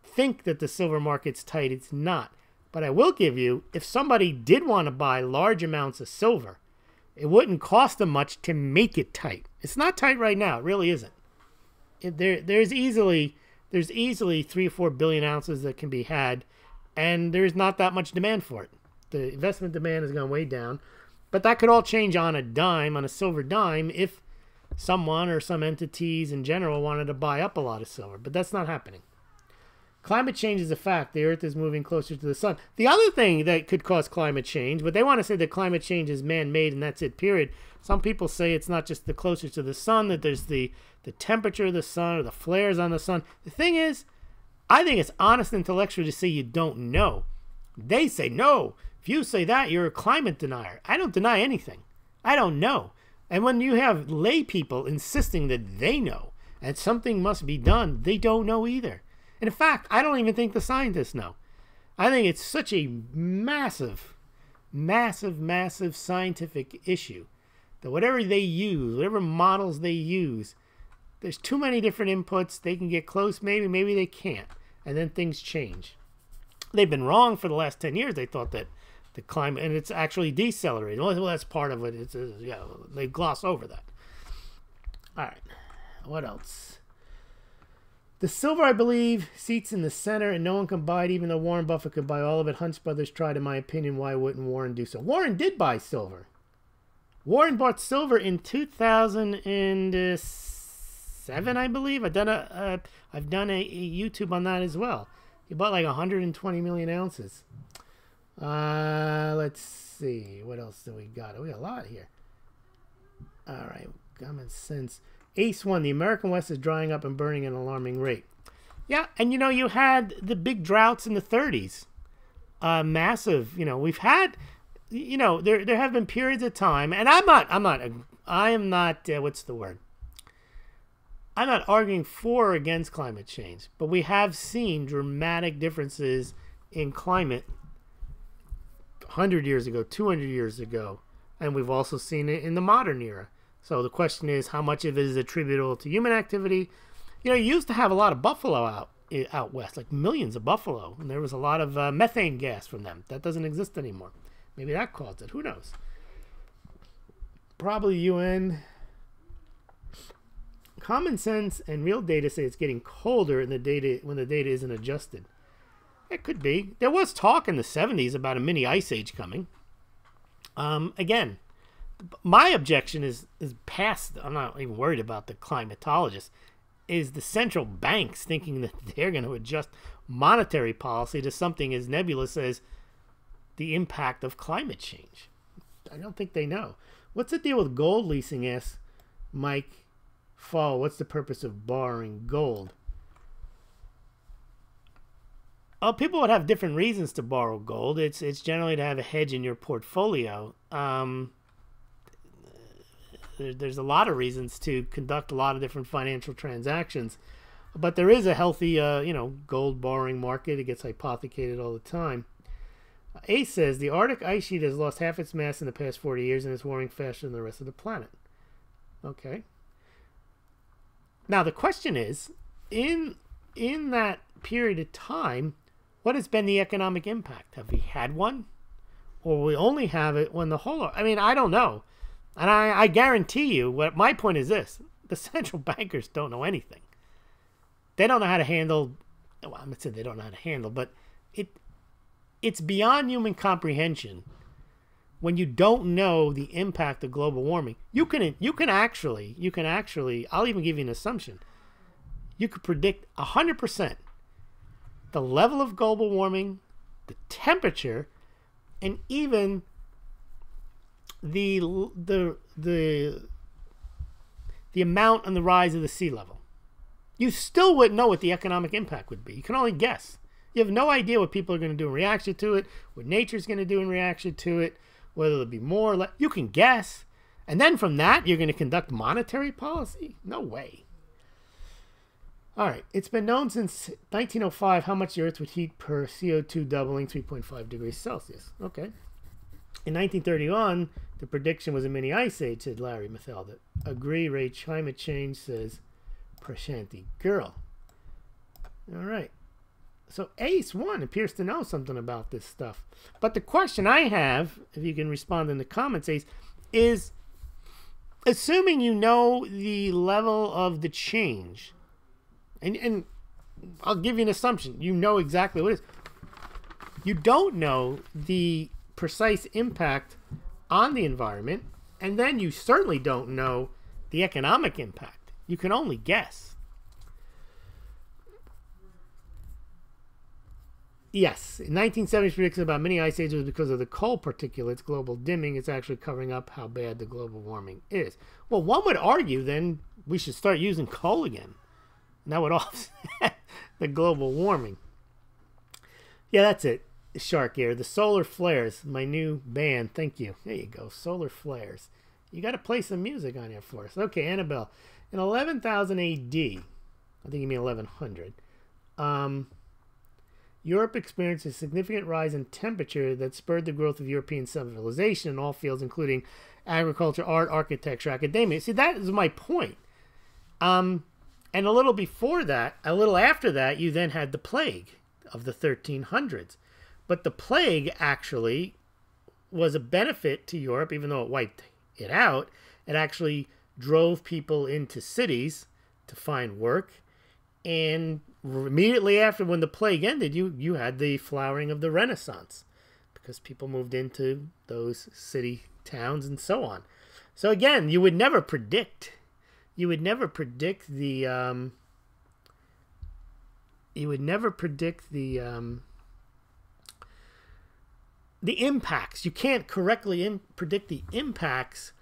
S1: think that the silver market's tight. It's not. But I will give you, if somebody did want to buy large amounts of silver, it wouldn't cost them much to make it tight. It's not tight right now. It really isn't. There's easily 3 or 4 billion ounces that can be had, and there's not that much demand for it. The investment demand has gone way down, but that could all change on a dime, on a silver dime, if someone or some entities in general wanted to buy up a lot of silver. But that's not happening. Climate change is a fact. The Earth is moving closer to the sun. The other thing that could cause climate change, but they want to say that climate change is man-made and that's it, period. Some people say it's not just the closer to the sun, that there's the temperature of the sun or the flares on the sun. The thing is, I think it's honest intellectual to say you don't know. They say, no, if you say that, you're a climate denier. I don't deny anything. I don't know. And when you have lay people insisting that they know and something must be done, they don't know either. And in fact, I don't even think the scientists know. I think it's such a massive, massive, massive scientific issue that whatever they use, whatever models they use, there's too many different inputs. They can get close, maybe they can't. And then things change. They've been wrong for the last 10 years. They thought that the climate, and it's actually decelerating. Well, that's part of it. They gloss over that. All right. What else? The silver, I believe, seats in the center, and no one can buy it, even though Warren Buffett could buy all of it. Hunch Brothers tried, in my opinion. Why wouldn't Warren do so? Warren did buy silver. Warren bought silver in 2007, I believe. I've done a YouTube on that as well. He bought like 120 million ounces. Let's see. What else do we got? We got a lot here. All right. Common sense. Ace 1, the American West is drying up and burning at an alarming rate. Yeah, and you had the big droughts in the 30s. Massive, we've had, there have been periods of time, and I am not, what's the word? I'm not arguing for or against climate change, but we have seen dramatic differences in climate 100 years ago, 200 years ago, and we've also seen it in the modern era. So the question is, how much of it is attributable to human activity? You used to have a lot of buffalo out west, like millions of buffalo, and there was a lot of methane gas from them. That doesn't exist anymore. Maybe that caused it. Who knows? Probably UN. Common sense and real data say it's getting colder in the data when the data isn't adjusted. It could be. There was talk in the 70s about a mini ice age coming. Again, My objection is past. I'm not even worried about the climatologists. Is the central banks thinking that they're going to adjust monetary policy to something as nebulous as the impact of climate change? I don't think they know. What's the deal with gold leasing? Asks Mike Fall. What's the purpose of borrowing gold? Oh, people would have different reasons to borrow gold. It's generally to have a hedge in your portfolio. There's a lot of reasons to conduct a lot of different financial transactions, but there is a healthy, gold borrowing market. It gets hypothecated all the time. Ace says the Arctic ice sheet has lost half its mass in the past 40 years and is warming faster than the rest of the planet. Okay. Now the question is, in that period of time, what has been the economic impact? Have we had one? Or we only have it when the whole... I mean, I don't know. And I guarantee you, what my point is this. The central bankers don't know anything. They don't know how to handle... Well, I'm not saying they don't know how to handle, but it's beyond human comprehension when you don't know the impact of global warming. You can actually, I'll even give you an assumption. You could predict 100% the level of global warming, the temperature, and even the amount and the rise of the sea level. You still wouldn't know what the economic impact would be. You can only guess. You have no idea what people are going to do in reaction to it, what nature's going to do in reaction to it, whether it'll be more or less. You can guess. And then from that, you're going to conduct monetary policy? No way. All right. It's been known since 1905 how much the Earth would heat per CO2 doubling 3.5 degrees Celsius. Okay. In 1931, the prediction was a mini ice age, said Larry Mathelda. Agree, Ray. Climate change, says Prashanti Girl. All right. So Ace 1 appears to know something about this stuff. But the question I have, if you can respond in the comments, Ace, is assuming you know the level of the change, and I'll give you an assumption. You know exactly what it is. You don't know the precise impact on the environment, and then you certainly don't know the economic impact. You can only guess. Yes, in 1970s prediction about many ice ages was because of the coal particulates, global dimming. It's actually covering up how bad the global warming is. Well, one would argue then we should start using coal again. And that would offset the global warming. Yeah, that's it. Shark Ear. The Solar Flares, my new band. Thank you. There you go. Solar Flares. You got to play some music on here for us. Okay, Annabelle. In 11,000 AD, I think you mean 1100, Europe experienced a significant rise in temperature that spurred the growth of European civilization in all fields, including agriculture, art, architecture, academia. See, that is my point. And a little before that, a little after that, you then had the plague of the 1300s. But the plague actually was a benefit to Europe, even though it wiped it out. It actually drove people into cities to find work. And immediately after, when the plague ended, you had the flowering of the Renaissance because people moved into those city towns and so on. So again, you would never predict. You would never predict the. The impacts. You can't correctly predict the impacts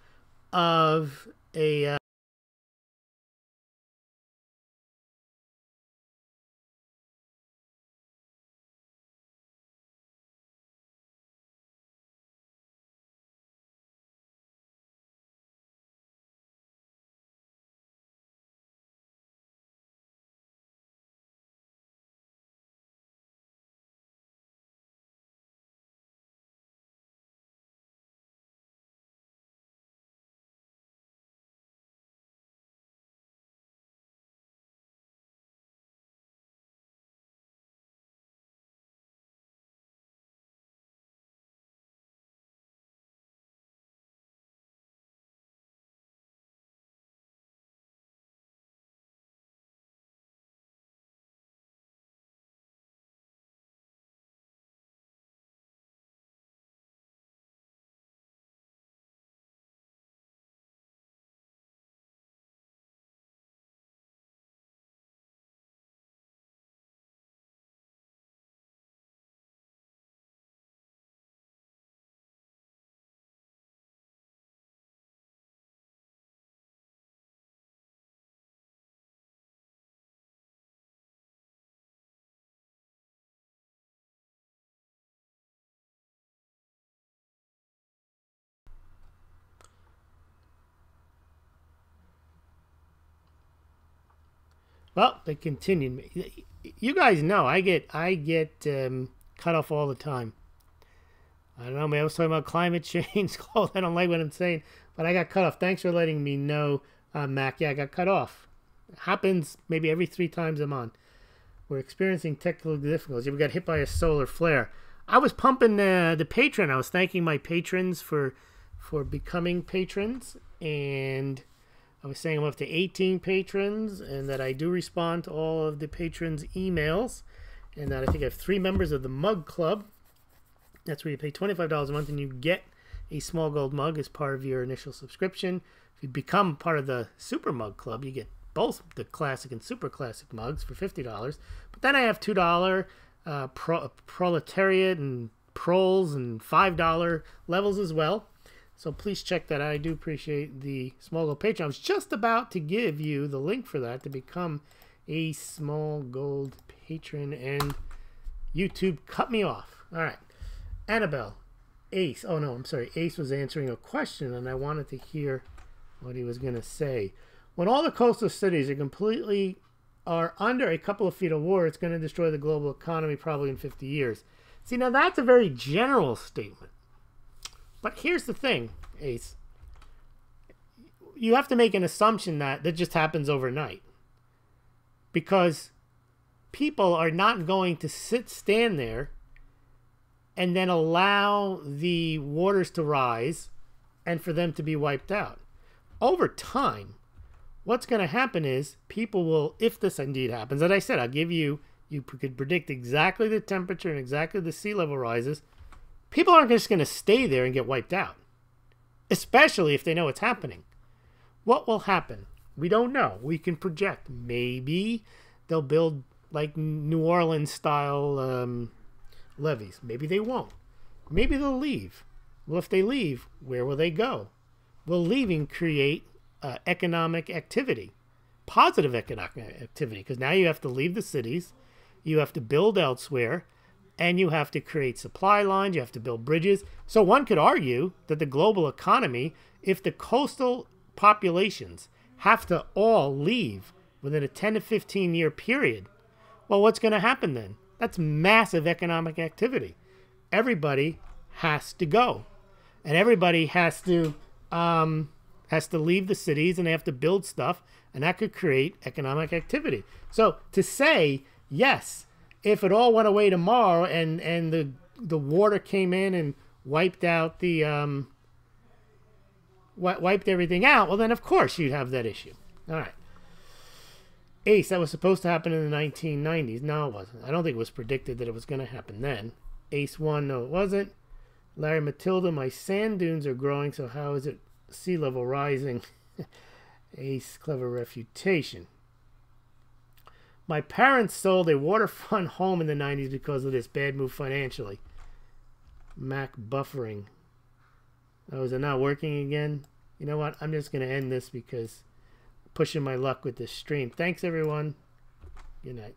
S1: of a Well, they continued. You guys know I get cut off all the time. I don't know. Maybe I was talking about climate change. I don't like what I'm saying, but I got cut off. Thanks for letting me know, Mac. Yeah, I got cut off. It happens maybe every 3 times I'm on. We're experiencing technical difficulties. We got hit by a solar flare. I was pumping the patron. I was thanking my patrons for becoming patrons, and I was saying I'm up to 18 patrons, and that I do respond to all of the patrons' emails, and that I think I have 3 members of the Mug Club. That's where you pay $25 a month, and you get a Smaulgld mug as part of your initial subscription. If you become part of the Super Mug Club, you get both the classic and super classic mugs for $50. But then I have $2 proletariat and proles and $5 levels as well. So please check that out. I do appreciate the Smaulgld Patreon. I was just about to give you the link for that to become a Smaulgld patron, and YouTube cut me off. All right. Annabelle. Ace. Oh, no, I'm sorry. Ace was answering a question, and I wanted to hear what he was going to say. When all the coastal cities are under a couple of feet of water, it's going to destroy the global economy probably in 50 years. See, now that's a very general statement. But here's the thing, Ace. You have to make an assumption that just happens overnight. Because people are not going to stand there and then allow the waters to rise and for them to be wiped out. Over time, what's going to happen is people will, if this indeed happens, as I said, I'll give you could predict exactly the temperature and exactly the sea level rises. People aren't just going to stay there and get wiped out, especially if they know it's happening. What will happen? We don't know. We can project. Maybe they'll build like New Orleans style levees. Maybe they won't. Maybe they'll leave. Well, if they leave, where will they go? Will leaving create economic activity, positive economic activity? Because now you have to leave the cities, you have to build elsewhere, and you have to create supply lines, you have to build bridges. So one could argue that the global economy, if the coastal populations have to all leave within a 10 to 15 year period, well, what's going to happen then? That's massive economic activity. Everybody has to go, and everybody has to leave the cities, and they have to build stuff, and that could create economic activity. So to say, yes, if it all went away tomorrow and the water came in and wiped out the wiped everything out, well, then of course you'd have that issue. All right. Ace, that was supposed to happen in the 1990s. No, it wasn't. I don't think it was predicted that it was going to happen then. Ace 1, no, it wasn't. Larry Matilda, my sand dunes are growing, so how is it sea level rising? Ace, clever refutation. My parents sold a waterfront home in the 90s because of this bad move financially. Mac buffering. Oh, is it not working again? You know what? I'm just going to end this because I'm pushing my luck with this stream. Thanks, everyone. Good night.